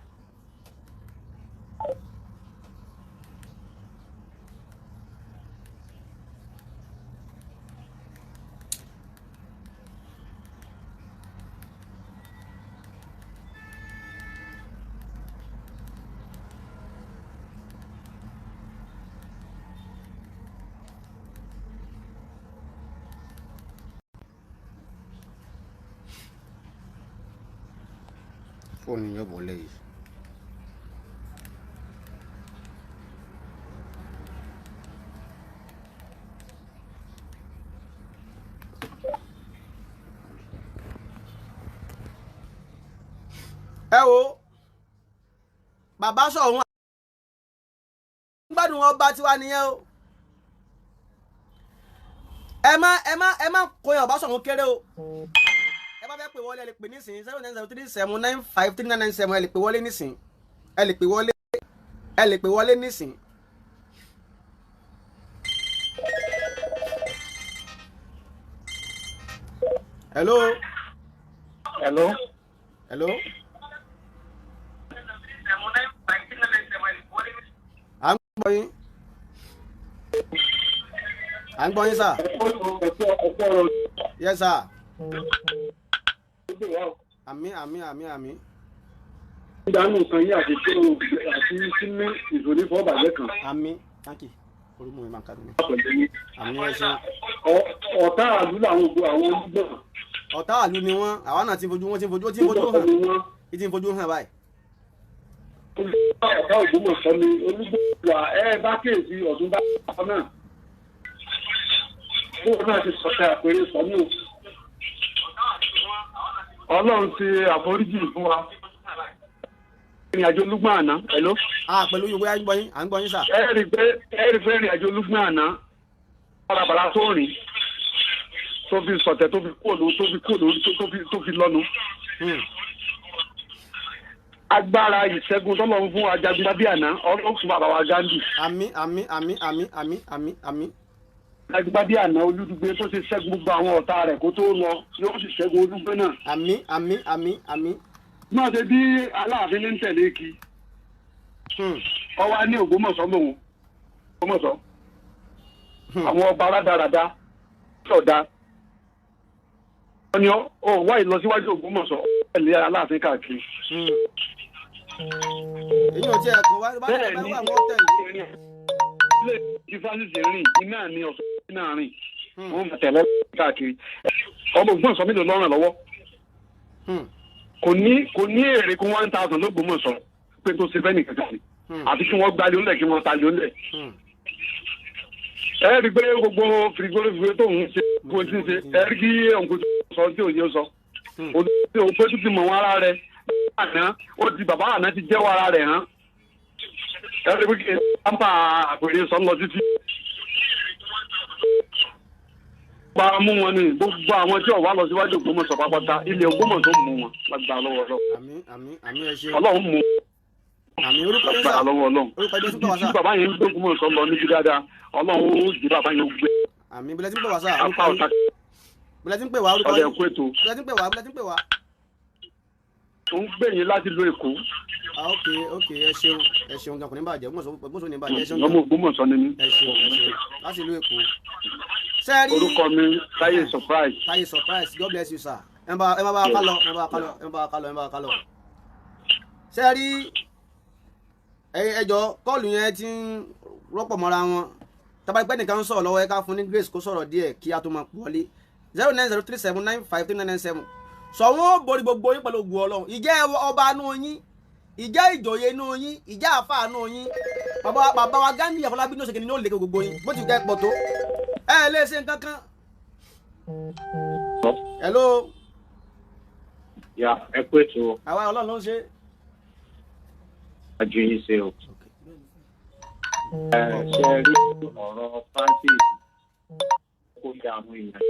Fóònù yóò wọlé yìí. ẹ wo bàbá Soun gbádùn ọba tiwa nìyẹn o ẹ má kóyan ọba Soun kéré o ẹ bá fẹ́ pè wọlé ẹ lè pè nísìnyí 09037953997 ẹ lè pè wọlé nísìnyí ẹ lè pè wọlé nísìnyí. hello. hello. hello. à ń gbọ́ yín. à ń gbọ́ yín sà. yes sir. àmín. ìdánù kan yí àti tí o àti sínú ìṣòrí fọ́ bàjẹ́ kan. àmín thank you. olùmọ̀ ìmọ̀ àkàdùn mi. àmín ẹ ṣe. ọ̀tá àlú làwọn ògbó àwọn olùgbọ̀n. ọ̀tá àlú ni wọ́n àwa náà ti fojú hàn báyìí. ọ̀tá Ògbómọ̀ṣọ́ ni Olúgbọ́n wà bá kéèsì ọ̀tún bá náà. bóun náà ti sọ̀tẹ̀ àpèrè sọ́nù. Ọlọ́run ti àforíjì fún wa. Ìrìn àjò Olúgbọ́n àná. Hello. Pẹ̀lú ìwé à ń gbọ́ yín sà. Ẹ rí pé ìrìn àjò Olúgbọ́n àná. Bàràbàrà tó rìn. Tó fi sọ̀tẹ̀ tó fi kóòlù tó fi lọ́nu. Agbára ìṣẹ́gun tọ́lọ́run fún Ajagunlábí àná. Ọlọ́run fún bàbá wa Ghandi. Àmín. Ajagunlábí àná Olúdùgbé tó ti ṣẹ́gun gbogbo àwọn ọ̀tá rẹ̀ kó tó lọ yóò sì ṣẹ́gun Olúgbé náà. Àmín. Náà ṣe bí Aláàfin ní tẹ̀lé kí. Ọwá ní Ògbómọ̀ṣọ́ mòun. Ògbómọ̀ṣọ́. Àwọn ọba rádaràda sọ̀dá. Wọ́n ní ó wá ìlọsíwájú Ògbómọ̀ṣọ́ pẹ̀lú Aláàfin káàkiri. Èyí ò jẹ́ ẹ̀kọ́ wá wọ́n tẹ̀lé. Ilé ìfásitì rìn iná ní ọ̀sán náà rìn. Wọ́n mọ̀ tẹ̀lé káàkiri. Ọmọ Ògbómọ̀ṣọ́ mélòó lọ́rùn lọ́wọ́? Kò ní èrè kún 1,000 l'Ógbómọ̀ṣọ́ pé tó ṣe fẹ́ nìkan kan. Àti kí wọ́n gbalẹ̀ ńlẹ̀ kí wọ́n talẹ̀ ńlẹ̀. Ẹ rí pé gbogbo fìrìgbólófìgbó tó ń ṣe kó tí ń ṣe ẹ rí kí òǹkó tó sọ tí òye sọ. Òun pé tó ti mọ̀ wọn ara rẹ̀ àná ó ti bàbá àná ti jẹ́wọ́ ara rẹ̀ hàn. Ẹ rí pé kí pápá àpèrè sọ lọ títí. Gba mú wọn ni gbogbo àwọn tí ọ̀wá lọ síwájú Ògbómọ̀ṣọ́ pápátá ilé Ògbómọ̀ṣọ́ mú wọn lágbà lọ́wọ́ lọ. Àmín ẹ ṣé. Ọlọ́run mú. Àmín orúkọ yẹn sà. Lọ́wọ́ Ọlọ́run. Tí bàbá yẹn ń gbé Ògbómọ̀ṣọ́ lọ níbi dáadáa Ọlọ́run ó jí bàbá yẹn gbé. Àmín bílẹ̀ tí ń pè wá sà. Bílẹ̀ tí ń pè wá orúkọ yẹn. Bílẹ̀ tí ń pè wá. Ó ń gbé yín láti lo Èkó. Ok ẹ ṣeun gan kò ní bàjẹ́ Ògbómọ̀ṣọ́ ní bàjẹ́ ẹ ṣeun. Ọmọ Ògbómọ̀ṣọ́ ni mí. Ẹ ṣeun láti lo Èkó. Sẹ́ẹ̀rí orúkọ mi Táyé surprise. God bless you sir. ẹ bá wa kálọ. Sẹ́ẹ̀rí ẹjọ́ kọ́ọ̀lù yẹn ti ń rọ́pọ̀ mọ́ra wọn tàbá ìpẹ́ nìkan ń sọ̀rọ̀ lọ́wọ́ ẹ ká fún ní grace kó sọ̀rọ̀ díẹ̀ kí a tó máa wọlé 09037953997 Soun ó borí gbogbo yín pẹ̀lú ògùn Ọlọ́run ìjẹ́ ọba inú yín ìjẹ́ ìjòyè inú yín ìjẹ́ àfà inú yín bàbá wa Ghandi Afolabi ní òṣèkè ní ó lè gbogbo yín bó ti kẹ́ pọ̀ tó ẹ lè ṣe nǹkan kan. Hello. Ya ẹ pé tó. Àwa Ọlọ́run ló ń ṣe. Àjò yín ṣe o. Ṣe rí ọ̀rọ̀ Francis kó yá àwọn èèyàn.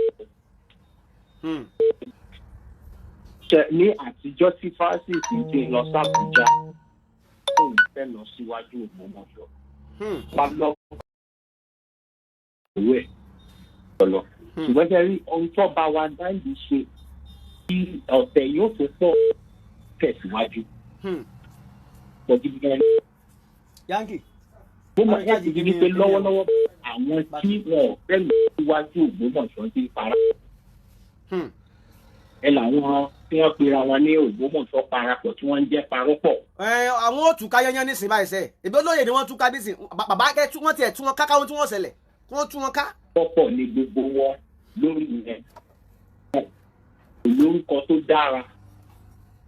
Ṣe ní àtijọ́ tí Francis ti lọ s'Àbújá òun fẹ́ lọ síwájú Ògbómọ̀ṣọ́. Bá lọ òwe lọ. Ṣùgbọ́n ṣe rí ohun tó bá wa Ghandi ṣe kí ọ̀tẹ̀ yóò tó pọ̀ tẹ̀síwájú. Yankee. Mo mọ̀ ẹ́ ti di pé lọ́wọ́lọ́wọ́ àwọn tí wọn ò fẹ́ lọ síwájú Ògbómọ̀ṣọ́ ti para. Ẹ làwọn tí wọ́n pera wọn ní Ògbómọ̀ṣọ́ parapọ̀ tí wọ́n ń jẹ́ parọ́pọ̀. Àwọn ò túká yányán nísìnyí báyìí sẹ́ ìbí olóyè ni wọ́n túká nísìnyí bàbá kẹ́ tí wọ́n tiẹ̀ tí wọ́n ká káwọn tí wọ́n ṣẹlẹ̀ kí wọ́n tú wọn ká. Pọ̀pọ̀ ni gbogbo wọn lórí yẹn. Olórúkọ tó dára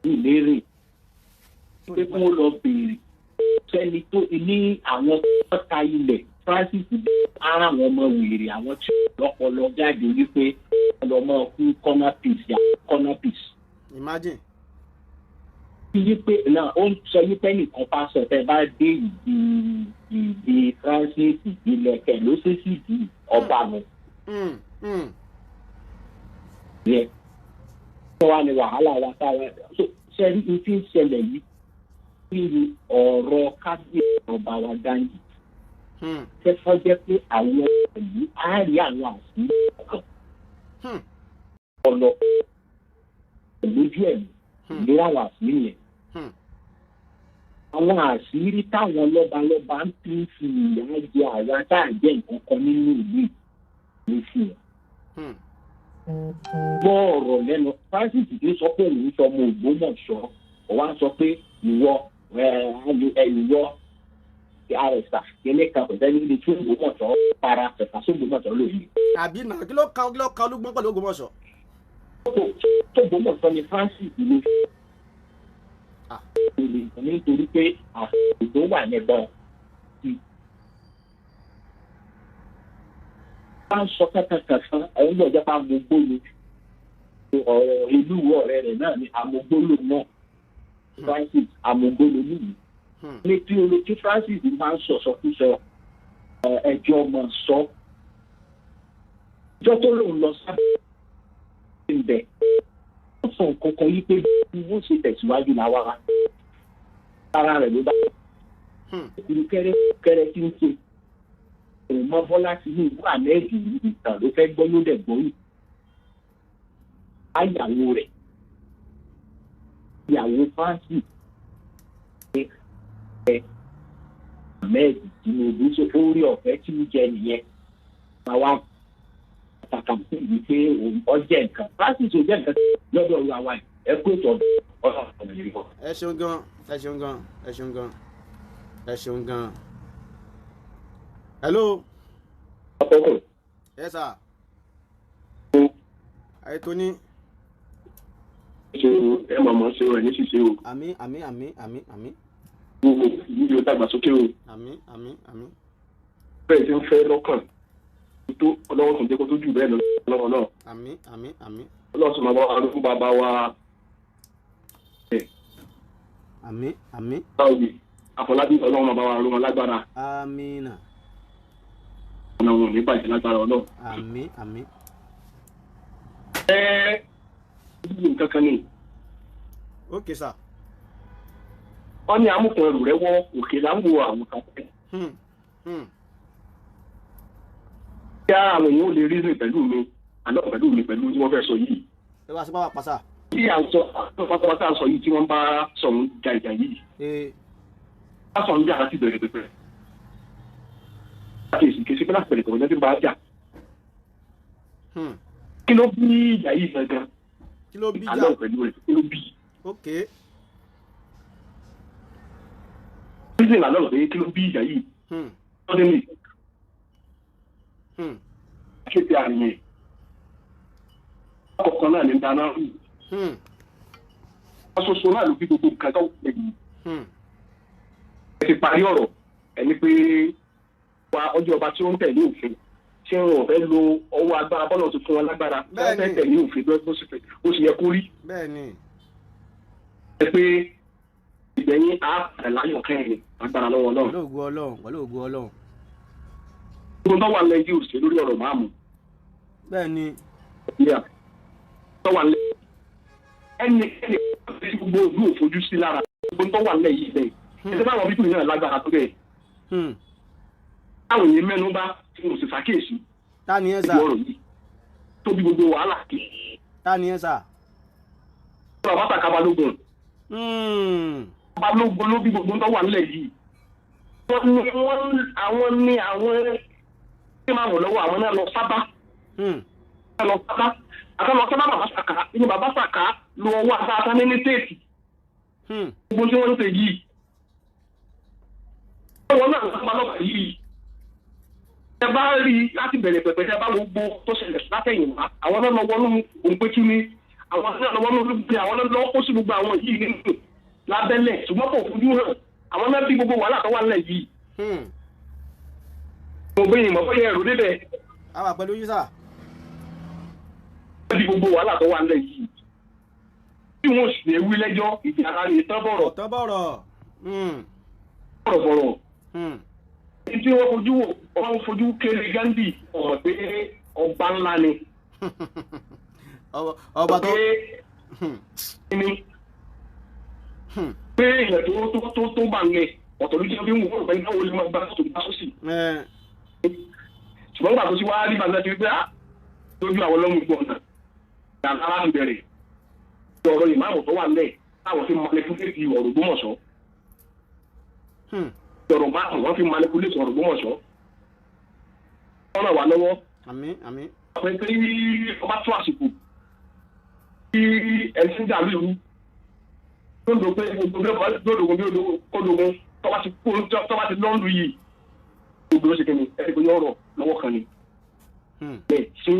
ìlérè pé kí wọ́n lọ béèrè sẹ́ni tó ní àwọn tó ta ilẹ̀ Francis ara àwọn ọmọ wèrè àwọn tí lọ́pọlọ jáde wípé ọlọmọ fún corner piece ya corner piece. Imagine. Wípé náà ó ń sọ wípé nìkan pásọ tẹ bá dé ìdí Francis ìlẹ̀kẹ̀ ló ṣe sí ìdí ọba wọn. Yẹ kí wàá ní wàhálà wa táwa ṣẹ́rí ní tí ń ṣẹlẹ̀ yìí nínú ọ̀rọ̀ kábíyèsí ọba wa Ghandi. Kẹ́kọ̀ọ́ jẹ́ pé àwọn ìlú á rí àwọn àṣírí ọ̀kan. Ọ̀nà lójú ẹ̀mí ìlú àwọn àṣírí yẹn. Àwọn àṣírí táwọn lọ́balọ́ba ń fi ìyà jẹ àwa tá à jẹ́ nǹkan kan nínú ìlú ìlú fún wọn. Gbọ́ ọ̀rọ̀ lẹ́nu Francis tó sọ pé òun sọ ọmọ Ògbómọ̀ṣọ́ ọ̀wá sọ pé ìwọ àrẹ̀sà kíní kan kò sẹ́ni ilé tí Ògbómọ̀ṣọ́ para ẹ̀ka sí Ògbómọ̀ṣọ́ lóyún. Àbí náà kí ló kan Olúgbọ́n pẹ̀lú Ògbómọ̀ṣọ́. Tó Ògbómọ̀ṣọ́ ni Francis ló fi nítorí pé àsìkò tó wà níbọn sí. Wọ́n á sọ kankan fún ẹ̀yìn náà jẹ́ pé amógbó ni ọ̀rọ̀ ìlú ọ̀rẹ́ rẹ̀ náà ni amógbólò náà. Francis amógbólò nìyí. Ní tí olójú Francis máa ń sọ̀sọ̀kúsọ ẹjọ́ ọmọ sọ. Ìjọ tó lòun lọ sábẹ́ ìbẹ̀. Wọ́n sọ nǹkan kan yí pé bí wọ́n ṣe tẹ̀síwájú làwárà. Ara rẹ̀ ló bá. Ìlú kẹrẹ tí ń ṣe. Òmọ Bọ́lá ti ní ìlú àmẹ́ẹ̀dì ìtàn ló fẹ́ gbọ́ ló dẹ̀ gbọ́ yìí. Àyàwó rẹ̀. Ìyàwó Francis. Ahmed Tinubu ṣe orí ọ̀fẹ́ tí ó jẹ nìyẹn àwa àtàkàmù yìí pé ọjẹ́ nǹkan Francis ò jẹ́ nǹkan lọ́dọ̀ ọ̀rọ̀ àwa ẹ kó ètò ọ̀rọ̀ yìí. Ẹ ṣeun gan ẹ ṣeun gan. Hello. Yes sir. Ayé tó ní. Ẹ mọ̀mọ́ ṣe rẹ̀ ní ṣíṣe o. Àmín. Níbi ó dàgbàsókè o. Àmín. Bẹ́ẹ̀ tí ń fẹ́ lọ́kàn tó ọlọ́wọ́ tó jẹ́ kó tó jù bẹ́ẹ̀ lọ́wọ́ náà. Àmín. Ọlọ́wọ́ tó máa bá wa lókun bàbá wa. Àmín. Báwo Afọlábí ọlọ́wọ́ máa bá wa lókun lágbára. Àmín. Ọ̀nà wọn ò ní bàjẹ́ lágbára ọlọ́wọ́. Àmín. Ìdílé nǹkan kan ni. Okay sir. Wọ́n ní amúkùn ẹrù rẹ̀ wọ́ òkè láńgbò àwọn kan pẹ́. Kí àwọn èèyàn ò lè rí rìn pẹ̀lú mi pẹ̀lú tí wọ́n fẹ́ sọ yìí. Ẹ wá sí bá wa pàṣà. Tí à ń sọ pátápátá sọ yìí tí wọ́n bá Soun ja ìjà yìí. Bá Soun jà láti bẹ̀rẹ̀ pẹ̀pẹ̀. Láti èsì kèsì pé láti bẹ̀rẹ̀ pẹ̀pẹ̀ lẹ́tí bá jà. Kí ló bí ìjà yìí gangan? Kí ló bí ìjà? Àlọ́ pẹ̀lú rẹ̀ kí ló bí? Okay. Reason àlọ́ pé kí ló bí ìjà yìí? Suddenly kéde àríyìn ọkọ̀ọ̀kan náà ní dáná rú ọ̀ṣọ̀ṣọ̀ náà ló bí gbogbo nǹkan tó wọlé yìí ẹ ti parí ọ̀rọ̀ ẹni pé wa ọjọ́ ọba tí ó ń tẹ̀lé òfin tí wọn fẹ́ lo ọwọ́ agbára bọ́lọ̀ tó fún wọn lágbára wọ́n fẹ́ tẹ̀lé òfin bó sì yẹ kó rí ẹ pé ìgbẹ̀yìn àpàdé láyọ̀ kẹrin agbára lọ́wọ́ náà. pẹ̀lú ògùn Ọlọ́run pẹ̀lú ògùn Ọlọ́run. gbogbo tó wà lẹ́yìn òsè lórí ọ̀rọ̀ máàmù. bẹ́ẹ̀ni. tó wà lẹ́yìn ẹni tí gbogbo òlú òfojú sí lára gbogbo tó wà lẹ́yìn bẹ́ẹ̀ ẹ bá wọn bí kùnìyàn lágbára tó bẹ́ẹ̀. táwọn èèyàn mẹ́nu bá tí mo sì ṣàkíyèsí. ta ni ẹ sà. ọ̀rọ̀ yìí tó bí gbogbo wàhálà kì í. ta ni ẹ sà. ọ̀rọ̀ bàtà kábàlógún. Balógun ló bí gbogbo tó wà nílẹ̀ yìí. Àwọn ní àwọn tí máa wọ̀ lọ́wọ́ àwọn náà lọ sábà. Àtàlọ́ sábà bàbá sàkà inú bàbá sàkà lọ ọwọ́ àtàtà ní téèpì. Gbogbo tí wọ́n ń tẹ̀ yìí. Wọ́n náà lọ́sọ́gbà lọ́wọ́ yìí. Ẹ bá rí láti bẹ̀rẹ̀ pẹ̀pẹ̀ ẹ bá wo gbogbo tó ṣẹlẹ̀ látẹ̀yìn wá. Àwọn náà lọ́wọ́ ní òǹpẹ́tù ni. Àwọn náà lọ́wọ́ ní olùgbé àwọn náà lọ́wọ́ kó sí gbogbo àwọn yìí nínú lábẹ́lẹ̀ ṣùgbọ́n kò fojú hàn àwọn náà bí gbogbo wàhálà tó wà nílẹ̀ yìí. mo bẹ́yìn mọ́ bóyá ẹ̀rù débẹ̀. a wà pẹ̀lú yín sà. bí gbogbo wàhálà tó wà nílẹ̀ yìí. bí wọ́n sì lè wí lẹ́jọ́ ìdí ara rẹ̀ tọ́bọ̀rọ̀. tọ́bọ̀rọ̀. bọ̀rọ̀bọ̀rọ̀. ní tí wọ́n fojú wò wọ́n fojú kéré Ghandi ọ̀rọ̀ pé ọba ńlá ni. ọba tó. pé ilẹ̀ tó bá ń lẹ̀ ọ̀tọ̀ ló jẹ́ bí wọ́n rò pé náà wọlé máa gbá tó gbá sósì. ṣùgbọ́n gbà tó ti wá rí bàtà ti rí pé lójú àwọn ọlọ́run gbọ́ ọ̀nà yàrá láti bẹ̀rẹ̀ ọ̀rọ̀ ìmáàmù tó wà lẹ̀ táwọn fi manipulate ọ̀rọ̀ Ògbómọ̀ṣọ́. ọ̀rọ̀ máàmù wọ́n fi manipulate ọ̀rọ̀ Ògbómọ̀ṣọ́. wọ́n náà wà lọ́wọ́. àmín. pé pé ọba tó àsìkò kí ẹ̀sìn jà lóru lóńdó pé gbogbo bí ológun tọ́wá ti lọ́ndù yìí gbogbo ló ṣe kíni ẹni pé yọ̀rọ̀ lọ́wọ́ kan ni. bẹ́ẹ̀ sí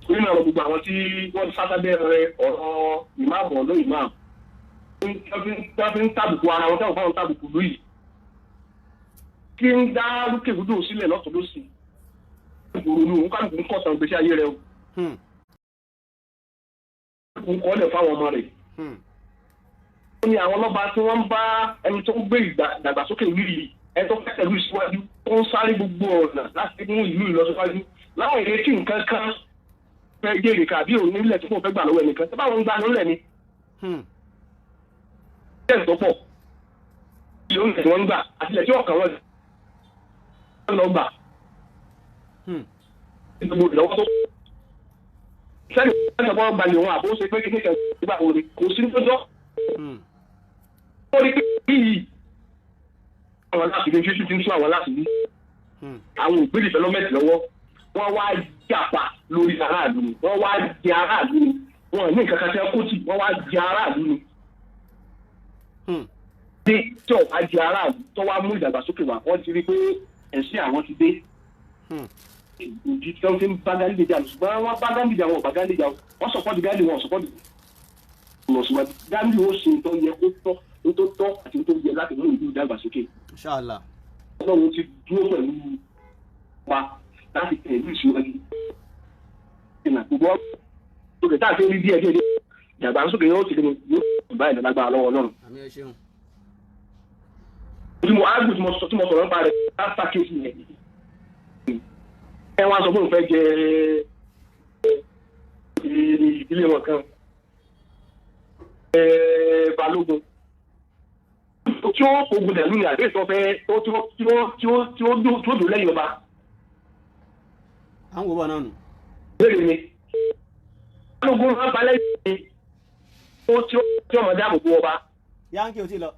nínú ọ̀rọ̀ gbogbo àwọn tí wọ́n sátábẹ́ rẹ ọ̀rọ̀ ìmáàmù ọ̀dọ́ ìmáàmù tí ń tàbùkù ara wọn táwọn fáwọn tàbùkù lóyìí kí ń dá rúkèrúdò sílẹ̀ lọ́tọ̀ lọ́sì ìgbòrònú kálukú ń kọ̀tàn ìgbésí ayé rẹ o. ń kọ́ lẹ̀ fáwọn ọmọ rẹ̀. ó ní àwọn ọlọ́ba tí wọ́n ń bá ẹni tó ń gbé ìdàgbàsókè ìlú yìí ẹni tó fẹ́ tẹ̀lú ìsíwájú tó ń sáré gbogbo ọ̀nà láti mú ìlú ìlọsíwájú láwọn ìrètí nǹkan kan fẹ́ gèrè kàbí òun nílẹ̀ tó fẹ́ gbà lọ́wọ́ ẹnìkan tí báwọn ń gbà lólẹ̀ ni. bẹ́ẹ̀ tó pọ̀ ìlú ìlẹ̀ tí wọ́n ń gbà àtìlẹ̀ tí ọ̀kan wọn lọ gbà. gbogbo ìlọ́wọ́ tó sẹ́ni ìjọba gbalẹ̀ wọn àbó ṣe pé kí nìkan ìgbà òde kò sí lójọ́. ó rí pé yìí àwọn láti ní jésù ti ń tún àwọn láti ní. àwọn ògbé development lọ́wọ́ wọ́n wá jàpá lórí aráàlú ni wọ́n wá jẹ aráàlú ni wọ́n ní nǹkan kan tí wọ́n kó tì wọ́n wá jẹ aráàlú ni. dé tí ò wá jẹ aráàlú tó wá mú ìdàgbàsókè wá wọ́n ti rí pé ẹ̀sìn àwọn ti dé. ìdí tí wọ́n fi ń bá Ghandi jà ṣùgbọ́n wọ́n bá Ghandi jà wọn ò bá Ghandi jà wọ́n sọ̀pọ̀tì Ghandi wọn ò sọ̀pọ̀tì lọ́sùwájú. Ghandi ó ṣe tó yẹ kó tọ́ àti tó yẹ láti mú ìlú ìdàgbàsókè. Inshallah. Ọlọ́run ti dúró pẹ̀lú wa láti tẹ̀ ìlú ìṣúwájú. ìnà gbogbo òkè tá a fi ń rí díẹ̀ ìdàgbàsókè yóò ti lè yóò bá ìlú lágbára lọ́wọ́ Ọlọ́run. Àmín ẹ ṣeun. tí mo sọ̀rọ̀ nípa rẹ̀ láti pàkíyèsí yẹn. ẹ wá sọ fún òun fẹ́ jẹ ìdílé wọn kan balógun tí ó ogun dẹ̀lú ni àdéhùn tó fẹ́ tí ó dùn lẹ́yìn ọba. à ń wo bọ̀ náà nù. bẹ́ẹ̀ ni balógun máa balẹ̀ yìí tí ọmọdé àbùkù ọba. Yankee ò tí lọ.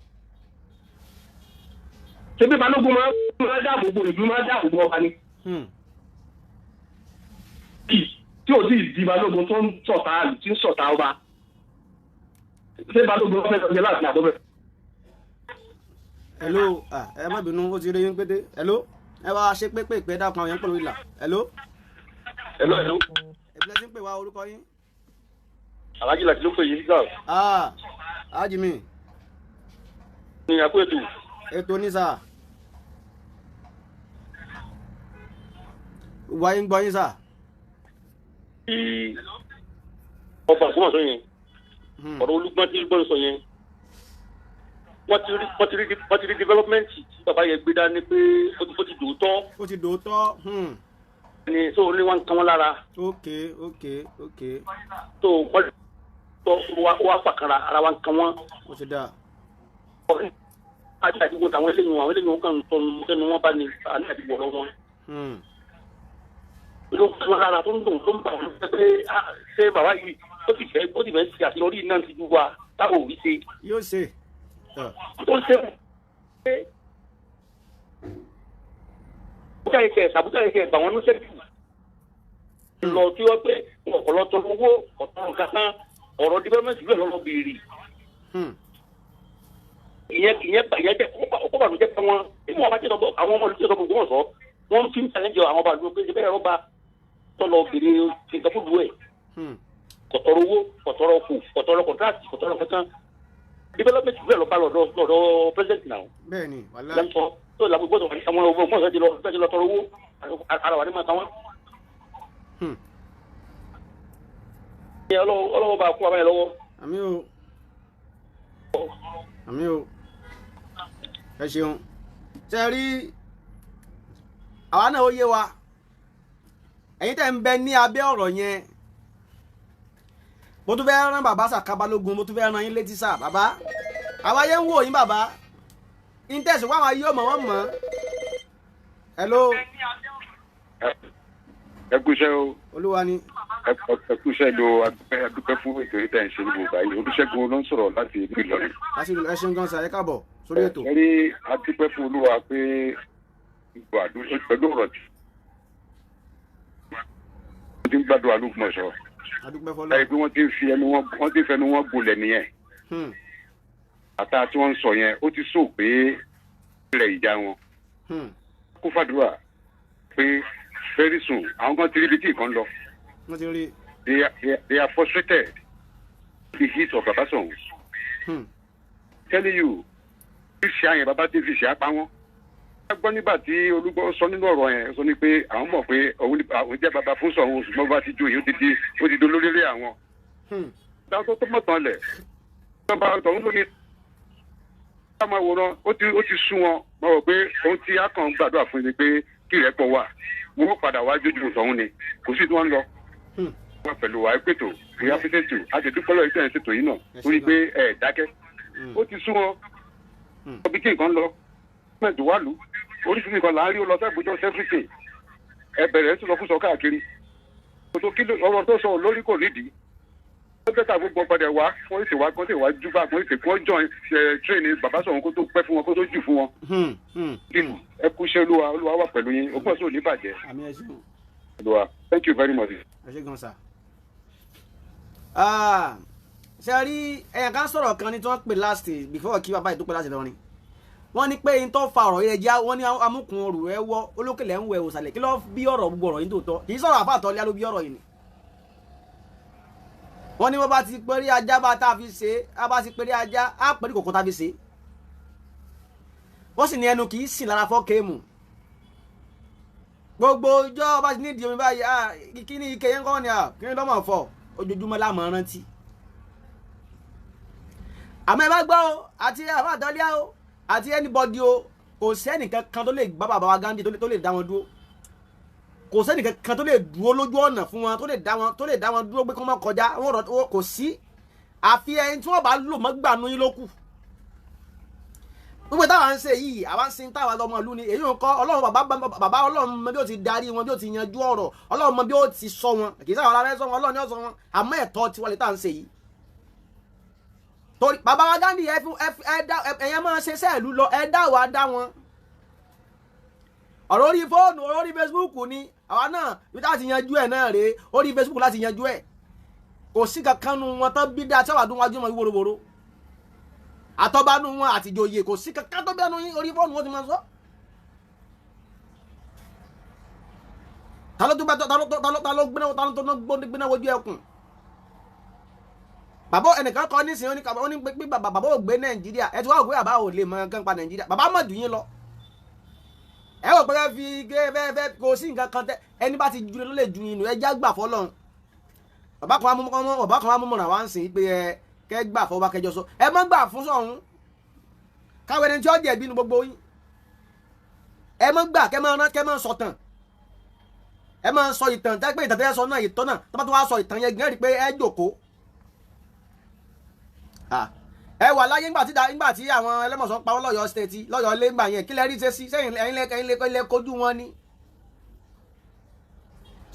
ṣé bí balógun máa dáàbò bo ìlú máa dáàbò bo ọba ni. tí ò sì di balógun tó ń sọ̀tà ọba. ṣé balógun wọn fẹ́ sọ jẹ́ láti àbọ̀bẹ̀. hello ẹ má bínú ó ti rí yín pété hello. ẹ wá ṣe pé dákun àwọn yẹn pẹ̀lú ìlà. Hello. Hello. Ẹ̀bílẹ̀ tí ń pè wá orúkọ yín. Alájí láti ló pè yín sá. Ájì mi. Ní àpò ètò. Ètò ní sà. Wà yín gbọ́ yín sà. Ọba Ògbómọ̀ṣọ́ yẹn. Ọ̀rọ̀ Olúgbọ́n tí Igbon sọ yẹn. Wọ́n ti rí development tí bàbá yẹn gbé dání pé ó ti dòótọ́. Ó ti dòótọ́. Ni so ní wọn kan wọn lára. Ok. So wọ́n wá fàkàrà ara wa kan wọn. Ó ti dà. Àti àdìgbò táwọn eléyìí wọn kàn tọnu sẹ́nu wọn bá ní àní àdìgbò ọ̀rọ̀ wọn. Ló kan wọn lára tó ń dùn tó ń bà wọn pé ṣé bàbá yìí ó ti fẹ́ ṣe àṣeyọrí náà ti ju wa táwọn òbí ṣe. Yóò ṣe. Tó ń ṣe pé sàbúkà ẹ̀kẹ́ bà wọn ní sẹ́kù. Lọ tí wọ́n pé ọ̀pọ̀lọpọ̀ owó ọ̀tọ̀ nǹkan tán ọ̀rọ̀ development ìlú ẹ̀ lọ́wọ́ béèrè. Ìyẹn jẹ́ ọkọ̀ bàlú jẹ́ pé wọ́n tí wọ́n bá jẹ́ àwọn ọmọ olùsọ̀rọ̀ Ògbómọ̀ṣọ́ wọ́n fi ń challenge àwọn bàlú pé bẹ́ẹ̀ rọ́bà tọ́lọ béèrè nǹkan fún ìlú ẹ̀. Kọ̀tọ̀rọ̀ owó kọ̀tọ̀rọ̀ kù kọ̀tọ̀rọ̀ contract kọ̀tọ̀rọ̀ kankan development ìlú ẹ̀ lọ́ba lọ́dọ̀ president náà. Bẹ́ẹ̀ni wàlá. Lẹ́ńtọ́ tó làbúgbò àwọn Ògbómọ̀ṣọ́ ti lọ tọrọ owó ara wà ní máa kan wọ́n. Ọlọ́wọ́ bá kú abáyé lọ́wọ́. Àmín o. Ẹ ṣeun. Ṣé rí àwa náà ó yé wa. Ẹ̀yin tẹ́ ń bẹ ní abẹ́ ọ̀rọ̀ yẹn. Mo tún fẹ́ rán bàbá Sàkábálógun, mo tún fẹ́ rán yín létí sà bàbá. Àwa yẹn ń wò yín bàbá. Intẹ́sì wá àwọn yóò mọ̀ wọ́n mọ̀. Hello. Ẹ kú iṣẹ́ o. Olúwa ni. Ẹ kú iṣẹ́ lo adúpẹ́ fún ètò ìtẹ̀ ìṣe ní gbogbo ayé. Olúṣẹ́gun ló ń sọ̀rọ̀ láti ìlú Ìlọrin. Ẹ ṣeun gan sa ẹ káàbọ̀ sórí ètò. Ẹ rí adúpẹ́ fún Olúwa pé ìgbà pẹ̀lú ọ̀rọ̀ tí wọ́n ti ń gbàdúrà Olúgbọ̀nsọ̀. Adúpẹ́ fọlọ́. Láyé pé wọ́n ti fẹnu wọn gbolẹ̀ nìyẹn. Àtà tí wọ́n ń sọ yẹn ó ti sọ pé ilẹ̀ ìjà wọn. Kó fàdúrà pé very soon àwọn kan ti rí ibi tí ìkan lọ. Wọ́n ti rí. They are frustrated with the heat of Baba Soun. Telling you, fífi àyẹ̀ bàbá tí fífi àpá wọn. Ẹ gbọ́ nígbà tí Olúgbọ́n sọ nínú ọ̀rọ̀ yẹn sọ ni pé àwọn mọ̀ pé òun jẹ́ bàbá fún Soun ṣùgbọ́n bá ti joyè ó ti dolórílé àwọn. Dáwọ́ tó mọ̀ tán lẹ̀. Ìjọba tọ̀hún ló ní ká máa wòran ó ti sún wọn. Mo rò pé ohun tí a kàn gbàdúrà fún ni pé kí ìrẹ́pọ̀ wà. Wọ́n padà wá jójú tọ̀hún ni kò sí tí wọ́n ń lọ. Wọ́n pẹ̀lú wa pètò we appreciate you a ti dúpẹ́ lọ́wọ́ ìṣẹ̀lẹ̀ ṣètò yìí náà torí pé ẹ̀ dákẹ́. Ó ti sún wọn. Ọbí kí nǹkan lọ. Mẹ́tò wà lù. Oríṣiríṣi nǹkan là ń rí ó lọ sẹ́gbẹ̀jọ́ sẹ́fìsì. Ẹ bẹ̀rẹ̀ ẹ̀ tún lọ fún sọ káàkiri. Kòtò kí ọ̀rọ̀ tó sọ lórí kò nídìí. Ó tẹ́tà gbogbo padà wá wọ́n sì wá kọ́sẹ̀ wá júbà wọ́n sì kọ́ join train Baba Soun kó tó pẹ́ fún wọn kó tó jù fún wọn. Ẹ kú iṣẹ́ Olúwa wà pẹ̀lú yín Ògbómọ̀ṣọ́ ò ní bàjẹ́. Àmín ẹ ṣeun. Olúwa thank you very much. Ẹ ṣé gan sa. Ṣé rí ẹ̀yàn kan sọ̀rọ̀ kan ní tí wọ́n pè last before kí bàbá ìdúpẹ́ láti lọrin. Wọ́n ní pé n tó fa ọ̀rọ̀ yẹn já wọ́n ní amúkùn ọrù ẹ wọ́ olókèlè ń wẹ̀ òsàlẹ̀ kí ló bí ọ̀rọ̀ gbogbo ọ̀rọ̀ yìí tó tọ́ kì í sọ̀rọ̀ àfàtọ́ lé ló bí ọ̀rọ̀ yìí ni. Wọ́n ní wọ́n bá ti péré ajá bá tá a fi ṣe á bá ti péré ajá á péré kòkó tá a fi ṣe. Wọ́n sì ní ẹnu kì í sìn lára fọ́ kéèmù. Gbogbo ọjọ́ bá ti nídìí omi báyìí kí ni ike yẹn kọ́ ni kí ni lọ́mọ̀ fọ́ ojoojúmọ́ láàmú rántí. Àmọ́ ẹ bá gbọ́ o àti àfàtọ́lé o àti anybody o kò sẹ́nì kankan tó lè gbá bàbá wa Ghandi tó lè dá wọn dúró. Kò sẹ́nì kankan tó lè dúró lójú ọ̀nà fún wọn tó lè dá wọn dúró pé kí wọ́n má kọjá wọn kò sí àfi ẹni tí wọ́n bá lò mọ́ gbànú yín ló kù. Gbogbo táwa ń ṣe yìí àwa ń sin táwa lọmọ ìlú ni èyí ń kọ́ Ọlọ́run bàbá Ọlọ́run mọ bí ó ti darí wọn bí ó ti yanjú ọ̀rọ̀ Ọlọ́run mọ bí ó ti sọ wọn kì í sáwọn ará rẹ sọ wọn Ọlọ́run ni ó sọ wọn àmọ́ ẹ̀tọ́ tiwọn lè tá à ń ṣe yìí. Torí bàbá wa Ghandi ẹ̀yàn máa ṣe sẹ́ẹ̀lú lọ ẹ dá wa dá wọn. Ọ̀rọ̀ orí fóònù ọ̀rọ̀ orí Facebook ni àwa náà ibi tá a ti yanjú ẹ̀ náà rèé orí Facebook láti yanjú ẹ̀. Kò sí kankan nu wọn tán bí dá tí wàá dún wájú mọ́ wíwòrowòro. Àtọ́bánú wọn àti ìjòyè kò sí kankan tó bẹ́ẹ̀ nu orí fóònù wọn ti máa sọ. ta ló tó gbéná wojú ẹkùn. Bàbá ẹnìkan kọ nísìnyí ó ní pé bàbá ò gbé Nàìjíríà ẹ ti wá ògbé bàbá ò lè mọ nǹkan pa Nàìjíríà bàbá mọ̀ dùn yín lọ. Ẹ wò pé fẹ́ kò sí nǹkan kan tẹ ẹni bá ti ju ló lè ju yín nù ẹ já gbà fọ́lọ́run. Bàbá kan wá mọ̀ràn wá ń sìn pé ẹ kẹ́ gbà fọ́ bá kẹjọ sọ ẹ má gbà fún Soun káwé ẹni tí ó jẹ̀bi nu gbogbo yín ẹ má gbà kẹ́ máa sọ̀tàn ẹ máa sọ ìtàn tẹ́ pé ìtàn tẹ́ sọ náà ìtàn náà tó bá tó wá sọ ìtàn yẹn gẹ́rì pé ẹ jòkó ẹ wà láyé ńgbà tí àwọn ẹlẹ́mọ̀sán pa wọ́n lọ́yọ̀ stéètì lọ́yọ̀ ilé ńgbà yẹn kí lẹ rí ṣe sí sẹ́yìn ẹ̀yin lè kojú wọn ni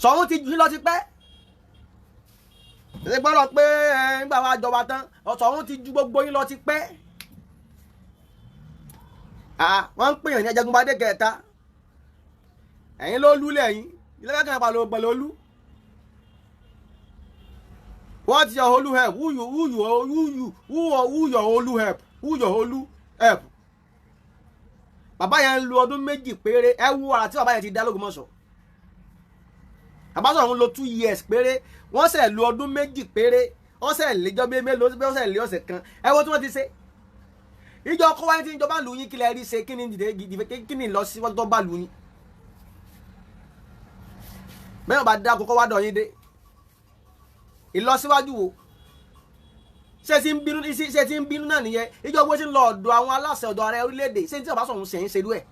Soun ti jù lọ ti pẹ́ ṣe gbọ́dọ̀ pé ńgbà wa jọba tán Soun ti ju gbogbo yín lọ ti pẹ́ wọ́n ń pèèyàn ní Ajagunbádé kẹta ẹ̀yin ló lú lẹ́yìn ilé kan pàlọ́ olú. What your Olu help? Who your Olu help? Who your Olu help? Bàbá yẹn lu ọdún méjì péré ẹ wo ara tí bàbá yẹn ti dá l'Ógbómọ̀ṣọ́. Bàbá Soun lò 2 years péré wọ́n ṣe lu ọdún méjì péré wọ́n ṣe lẹ́jọ́ mélòó wọ́n ṣe lé ọ̀sẹ̀ kan ẹ wo tí wọ́n ti ṣe. Ìjọ kọ́ wáyé tí ìjọba lù yín kí lẹ rí ṣe kí ni lọ sí wọ́n tó bá lù yín. Bẹ́ẹ̀ bá dá kókó wá dọ̀ yín dé. Ìlọsíwájú wo ṣé tí ń bínú náà nìyẹn ìjọ bó ti ń lọ ọ̀dọ̀ àwọn aláṣẹ ọ̀dọ̀ ààrẹ orílẹ̀-èdè ṣé tí Bàbá Soun ṣe ń ṣerú ẹ̀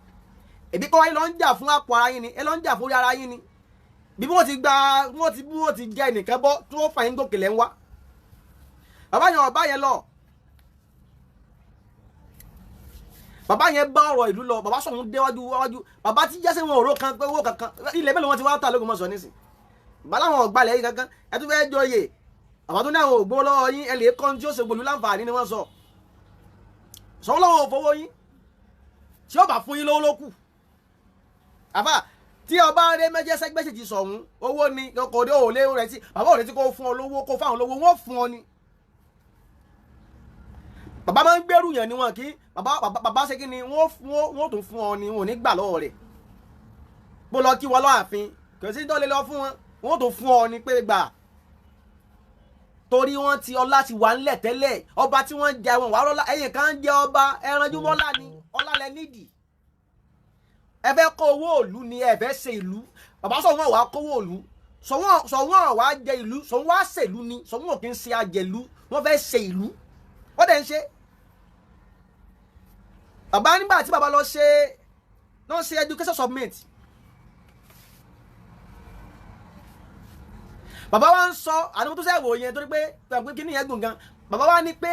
ẹ̀bí kọ́ wáyé lọ ń jà fún àpò ara yín ni ẹ lọ ń jà fún orí ara yín ni bí wọ́n ti jẹ́ ẹnìkan bọ́ tí wọ́n fà yín gòkè lẹ́ ń wá bàbá yẹn ọba yẹn lọ bàbá yẹn bá ọ̀rọ̀ ìlú lọ Bàbá Soun déwájú bàbá tí jẹ́sẹ̀ wọn òró kan pé owó kankan ilẹ̀ mélòó wọn ti wá tà l'Ógbómọ̀ṣọ́ nísìn bàbá làwọn ọ̀gbálẹ̀ yìí kankan ẹ tún fẹ́ jọyè àwọn tó ní àwọn ògbó lọ́wọ́ yín ẹ lè kọ́ tí ó ṣe gbòlú láǹfààní ni wọ́n sọ Soun lọ́wọ́ òfowó yín tí ó bá fún yín lówó ló kù àfà tí ọba rẹ méjèèjì ti Soun owó ni kò dé òòlé rẹ tí bàbá òòlé tí kò fún ọ lówó kò fáwọn lówó wọn fún ọ ni bàbá máa ń gbèrú yàn ni wọn kì í bàbá ṣe kí ni wọn tún fún ọ ni wọn ò ní gbà lọ́wọ́ rẹ̀ bó lọ kí wọn lọ́àfin kò sí tó lè lọ fún wọn tún fún ọ ni pé gbà torí wọn ti ọlá ti wà ńlẹ̀ tẹ́lẹ̀ ọba tí wọ́n jẹ wọn wà lọ́lá ẹ̀yìn kan jẹ ọba ẹranjú mọ́lá ni ọlá lẹ nídìí ẹ fẹ́ kó owó òlu ni ẹ fẹ́ ṣe ìlú Bàbá Soun wà kówó òlu Soun wà jẹ ìlú Soun wà ṣèlú ni Soun ò kí ń ṣe àjẹlú wọ́n fẹ́ ṣe ìlú wọ́n dẹ̀ ń ṣe bàbá nígbà tí bàbá lọ ṣe education submit bàbá wa ń sọ àdúgbò tó sẹ́wọ̀ yẹn torí pé kí ni yẹn gùn gan bàbá wa ní pé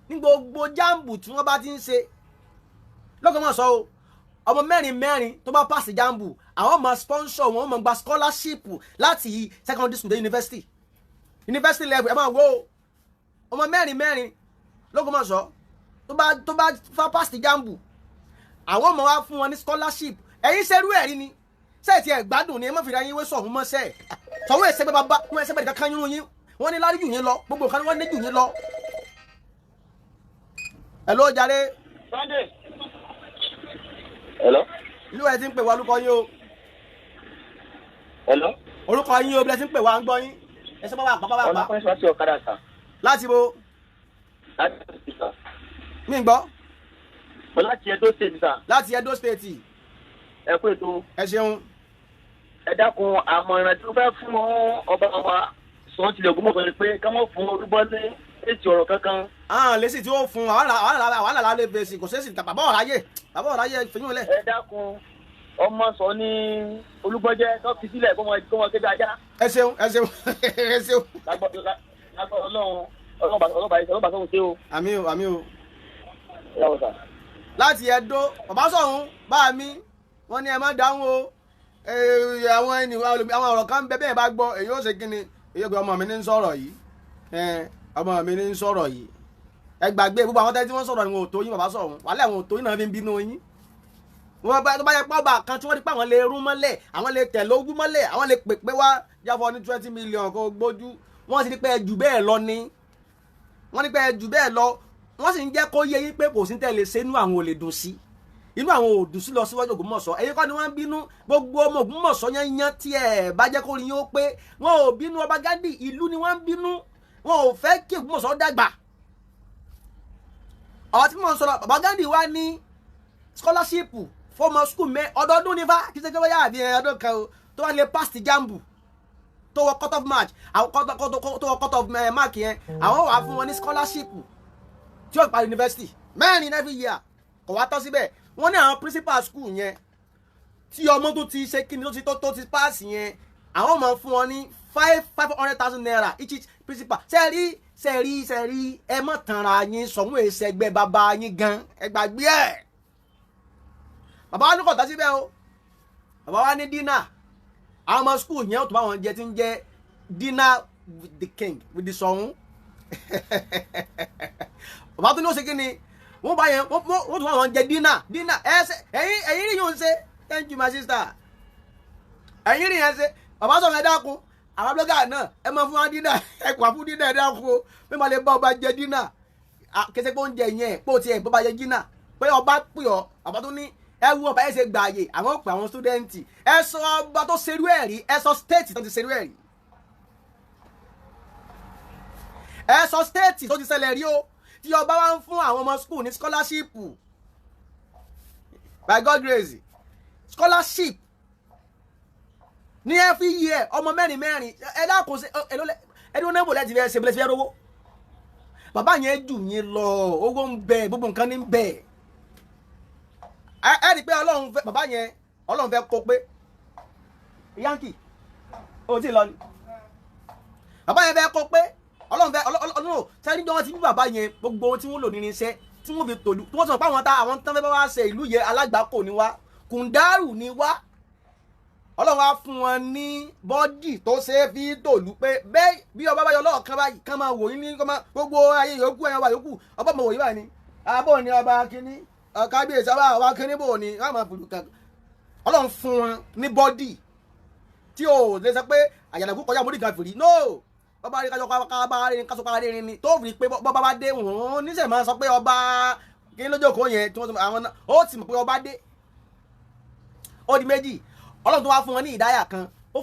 ní gbogbo jáàmbù tí wọ́n bá ti ń ṣe l'Ógbómọ̀ṣọ́ o ọmọ mẹ́rin tó bá pass jáàmbù àwọn ọmọ sponsor wọn máa gba scholarship láti secondary school dé university level ẹ máa wo ọmọ mẹ́rin l'Ógbómọ̀ṣọ́ tó bá pass jáàmbù àwọn ọmọ wa fún wọn ní scholarship ẹ̀yin ṣerú ẹ̀rí ni sẹ́ẹ̀tì ẹ̀ gbádùn ni ẹ má fi ra yín wé Soun mọ́ sẹ́ẹ̀ Soun ẹ̀sẹ̀ bẹ́ẹ̀ bá wọn ẹ̀sẹ̀ bẹ́ẹ̀ kankan yín yín wọ́n ní lárí jù yín lọ gbogbo nǹkan wọ́n ní jù yín lọ. Hello jàre. Sunday. Hello. ìlú ẹ̀ ti ń pè wá orúkọ yín o. Hello. orúkọ yín o bí ẹ ti ń pè wá ń gbọ́ yín ẹsẹ̀ bá wà pa. ọ̀nà kan ṣe ọ̀kadà sà. láti bo. láti Edo State sà. mi ń gbọ́. láti Edo State sà. láti Edo State. ẹ kú ètò. ẹ ṣeun. ẹ dákun àmọ̀ràn tí ó fẹ́ fún ọba wa Soun tilẹ̀ Ògbómọ̀ṣọ́ ni pé ká mọ̀ fún olúbọ́ ní èsì ọ̀rọ̀ kankan. lẹ́sì tí ó fún àwọn àlà lè fèsì kò sẹ́sì bàbá ọ̀ráyè fìyún lẹ̀. ẹ dákun ọmọ sọ ní olúbọ́jẹ́ tó fi sílẹ̀ kó wọn kéde ajá. ẹ ṣeun. lágbọ́ ọlọ́ba Soun ṣe o. àmì o. láti Ẹdó Bàbá Soun bá mi wọ́n ní ẹ má dáhùn o àwọn ọ̀rọ̀ kan bẹ́ẹ̀ bá gbọ́ èyí ó ṣe kí ni èyí ó gbé ọmọ mi ní sọ̀rọ̀ yìí ọmọ mi ní sọ̀rọ̀ yìí ẹ gbàgbé gbogbo àwọn tí wọ́n sọ̀rọ̀ ni wọn ò tó yín Bàbá Soun wàhálà àwọn ò tó yín náà fi ń bínú yín wọ́n bá tó bá yẹ pé ọba kan tí wọ́n rí pé àwọn lè rún mọ́lẹ̀ àwọn lè tẹ̀ lójú mọ́lẹ̀ àwọn lè pè wá jáfọ́ ní 20 million kó gbójú wọ́n sì ní pé ẹ jù bẹ́ẹ̀ lọ ni wọ́n ní pé ẹ jù bẹ́ẹ̀ lọ wọ́n sì ń jẹ́ kó yé yín pé kò sí tẹ̀lé sẹ́nu àwọn ò lè dùn sí inú àwọn òdù sí lọ síwájú Ògbómọ̀ṣọ́ ẹ̀yin kọ́ ni wọ́n ń bínú gbogbo ọmọ Ògbómọ̀ṣọ́ yán tí ẹ̀ bá jẹ́ kó rí yín ó pé wọn ò bínú Ọba Ghandi ìlú ni wọ́n ń bínú wọn ò fẹ́ kí Ògbómọ̀ṣọ́ dàgbà ọ̀rọ̀ tí mo ń sọ̀rọ̀ Ọba Ghandi wá ní scholarship fọmọ school ọdọọdún nífà kí sẹ́kẹ́ wáyà àbí ọdún kan tó wá lè pass ti jambu tó wọ cut off match àwọn tó wọ cut off mark yẹn àwọn wà fún wọn ní scholarship tí ó parí university mẹ́rin every year kò wá tọ́ síbẹ̀ wọ́n ní àwọn principal school yẹn tí ọmọ tó ti ṣe kíni tó ti pass yẹn àwọn máa fún wọn ní 500,000 naira each principal sẹ́ẹ̀rí ẹ mọ̀ tanra yín sọ̀mú èsì ẹgbẹ́ bàbá yín gan ẹ gbàgbé ẹ̀ bàbá wa ní kọ̀tà síbẹ̀ o bàbá wa ní dinner àwọn ọmọ school yẹn ó tún bá wọn jẹ tí ń jẹ dinner with the king with the Soun bàbá tó ní ó ṣe kí ni wọ́n bá yẹn wọ́n tún bá wọn jẹ dinner ẹ̀yin rí yóò ń ṣe thank you my sister ẹ̀yin rí yẹn ṣe bàbá sọ̀rọ̀ ẹ dákun àwọn blogger náà ẹ máa fún wa dinner ẹ kò wá fún dinner ẹ dákun o pé máa lè bá ọba jẹ dinner kẹsẹ̀ pé oúnjẹ yẹn pé ó tiẹ̀ bọ́ bá jẹ dinner pé ọba pè ọ́ bàbá tó ní ẹ wú ọba ẹ ṣe gbààyè àwọn òpè àwọn stúdẹ́ǹtì ẹ sọ ọba tó ṣerú ẹ̀ rí ẹ sọ stéètì tó ti ṣerú ẹ̀ rí ẹ sọ stéètì tó ti ṣẹlẹ̀ rí o tí ọba wa ń fún àwọn ọmọ school ní scholarship by God grace scholarship ní every year ọmọ mẹ́rin ẹ dákun ṣe ẹni wọn náà bò láti ṣe bẹ̀rẹ̀ sí ẹrọ owó bàbá yẹn jù yín lọ owó ń bẹ gbogbo nǹkan ní ń bẹ ẹ rí i pé ọlọ́run fẹ́ bàbá yẹn ọlọ́run fẹ́ kó pé yankee ó ti lọ ni bàbá yẹn fẹ́ kó pé ọlọ́run fẹ́ ọlọ́run sẹ́ni jọ́ wọn ti bí bàbá yẹn gbogbo ohun tí wọ́n lò nínú iṣẹ́ tí wọ́n fi tòlú tí wọ́n sọ pé àwọn tán fẹ́ bá wá ṣe ìlú yẹn alágbàkọ ni wá kùndàrú ni wá ọlọ́run wá fún wọn ní bọ́dì tó ṣe é fi tòlú pé bẹ́ẹ̀ bí ọba bá yọ lọ́ọ̀kan báyìí kán máa wò yín ní gbogbo ayé yòókù ẹ̀yàn wà yòókù ọba mọ̀ wò yín báyìí ni abọ́ ni ọba kínní kábíyèsí ọba kínní bò ní wọ́n máa fòlù kan ọlọ́run fún wọn ní bọ́dì tí ò lè sọ pé àyànnàkú kọjá mórí kan fìrí no bọ́bá rí kájọ kábàá rí ni tó rí pé bọ́bá bá dé wọ́n níṣẹ́ máa sọ pé ọba kínní lójókòó yẹn tí wọ́n sọ àwọn náà ó sì mọ̀ pé ọba dé ó di méjì ọlọ́run tó wá fún wọn ní ìdáyà kan ó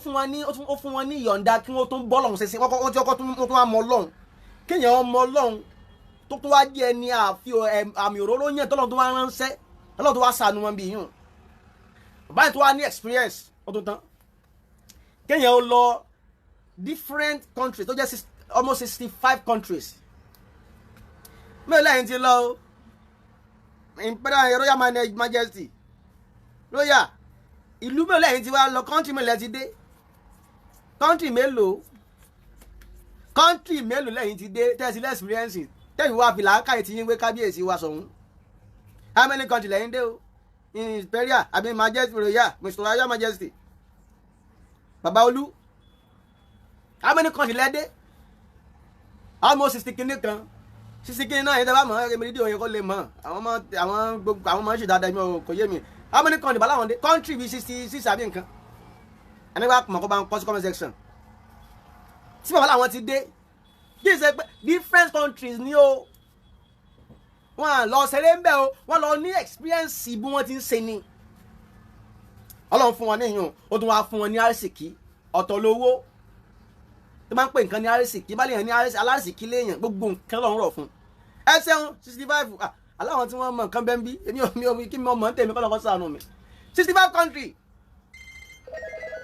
fún wọn ní ìyọ̀ǹda kí wọ́n tún bọ́ lọ́hùn ṣẹṣẹ wọ́n tí ọkọ̀ tún wá mọ ọlọ́run kéèyàn mọ ọlọ́run tó tún wá jẹ́ ẹni àmì òróró yẹn tọ́lọ́run tó wá ránṣẹ́ ọlọ́run tó wá sànù wọn bí yùn báyìí tó wá ní experience ó tún tán kéèyàn ó lọ different countries tó jẹ́ almost 65 countries mẹ́rin lẹ́yìn ti lọ imperial royal majesty royal ìlú mélòó lẹ́yìn tí wàá lọ kọ́ńtì mélòó ti dé kọ́ńtì mélòó lẹ́yìn ti dé tẹ́sí lẹ́sìpírẹ́ǹsì tẹ́yìn wá fi làákàyè tí yín gbé kábíyèsí wa Soun how many country lẹ́yìn dé o imperial àbí majesty royal mr royal majesty baba olú how many country lẹ́dẹ́ almost 60 kìíní kan 60 kìíní náà yẹn tẹ́ bá mọ̀ ẹ́ rédíò yẹn kó lè mọ̀ àwọn ọmọ ṣì dáadáa mi kò yé mi how many country bala wọn dé country bíi 66 àbí nǹkan ẹni wàá mọ̀ kó bá ń kọ́ sí comment section tí bàbá làwọn ti dé kí n ṣe pé different countries ni o wọn lọ ṣeré ń bẹ o wọn lọ ní experience bí wọn ti ń ṣe ni Ọlọ́run fún wọn níyàn ó tún wá fún wọn ní àrísìkí ọ̀tọ̀ lówó tó máa ń pè nǹkan ní àrísìkí bá lè yàn ní alárìsìkí léèyàn gbogbo nǹkan lọ́run rọ̀ fún ẹ ṣeun 65 aláwọn tí wọ́n mọ̀ nǹkan bẹ́ẹ̀ ń bí èmi kí mi mọ̀ ń tèmi kọ́lọ́kọ́ sànù mi 65 country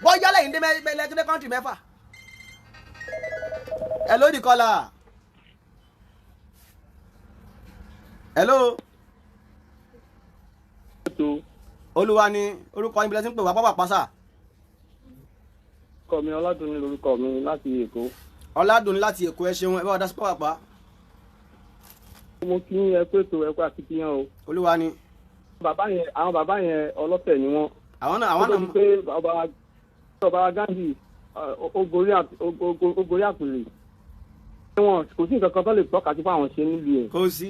wọ́n yálẹ̀ yìí dé country mẹ́fà hello di kọ́lá hello olúwa ni orúkọ yín bí lẹ́sìn pé wà pápá pásá. orúkọ mi ọládùnní lórúkọ mi láti èkó. ọládùnní láti èkó ẹ ṣeun ẹ bá wa dá sí pápá. mo kí ẹ pé tó ẹ kó akitiyan o. olúwa ni. àwọn bàbá yẹn ọlọ́tẹ̀ ni wọ́n. àwọn náà. ó tó pé ọba Ghandi ogorí àpèrè wọn kò sí nǹkan kan tó lè tọ́ka sí fún àwọn ṣe nílùú ẹ̀. kò sí.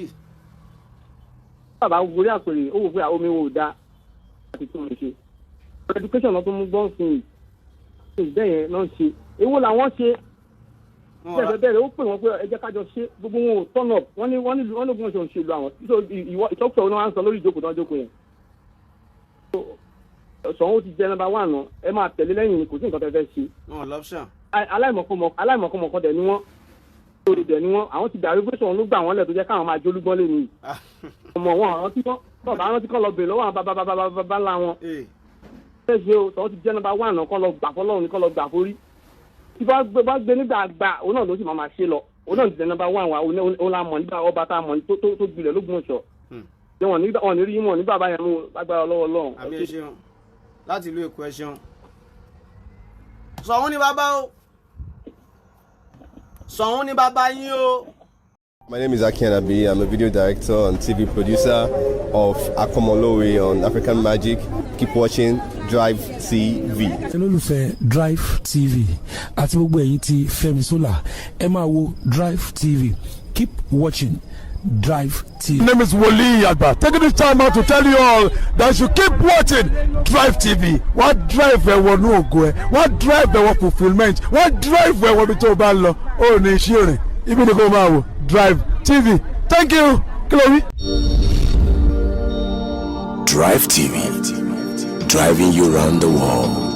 bàbá ogorí àpèrè ó wò pé omi wò dá àti tó lè ṣe. education náà tó mú gbọ́n sí i bẹ́ẹ̀ yẹn náà ṣe èwo làwọn ṣe. bẹ́ẹ̀ ó pè wọ́n pé ẹ jẹ́ kájọ ṣe gbogbo wọn ò turn up wọ́n ní Ògbómọ̀ṣọ́ òṣèlú àwọn ìtọ́kùsọ̀ wọn á ń sọ lórí ìjókòó tó ń jókòó yẹn. Soun ti jẹ́ number 1 náà ẹ máa tẹ̀lé lẹ́yìn ni kò sí nǹkan tẹ́ fẹ́ ṣe. wọn lọ́pṣàn. aláìmọ̀kọ́mọ̀kọ́ dẹ̀ ni wọ́n lórí dẹ̀ ni wọ́n àwọn ti dàrú pé Soun ló gbà wọ́n lẹ̀ tó jẹ́ káwọn máa jólúgbọ́n lé nìyí. ọmọ wọn rántí kọ́ lọ bèrè lọ́wọ́ àwọn bàbá ńlá wọn. ṣé ṣe o Soun ti jẹ́ number 1 náà kọ́ lọ gbà fọlọ́run kọ́ lọ gbà forí. tí bá gbé nígbà àgbà òun náà ló sì máa ṣe lọ òun náà ti jẹ́ number 1 wa òun la mọ̀ nígbà ọba tá a mọ̀ tó gbilẹ̀ l'Ógbómọ̀ṣọ́. ṣé wọn ní rí wọn ní bàbá yẹn mú agbára lọ́wọ́ Ọlọ́run. àmì ẹ ṣeun láti ìlú Èkó ẹ ṣeun. Soun ní bàbá o Soun ní bàbá yín o. My name is Aki Anabi. I'm a video director and TV producer of Akomolowe on African Magic. Keep watching DriveTV. olólùfẹ́ DriveTV àti gbogbo ẹ̀yin tí Fẹ́mi Sola ẹ máa wo DriveTV. Keep watching DriveTV. My name is Wole Agba. Taking this time out to tell you all that you keep watching DriveTV. What drive ẹ̀wọ̀ ní ògo ẹ̀? What drive ẹ̀wọ̀ fulfilment? What drive ẹ̀wọ̀ bí tó o bá lọ? Ó ní iṣẹ́ rìn. Ibi ni kò máa wò DriveTV. Thank you. Kí ló wí? DriveTV, driving you around the world.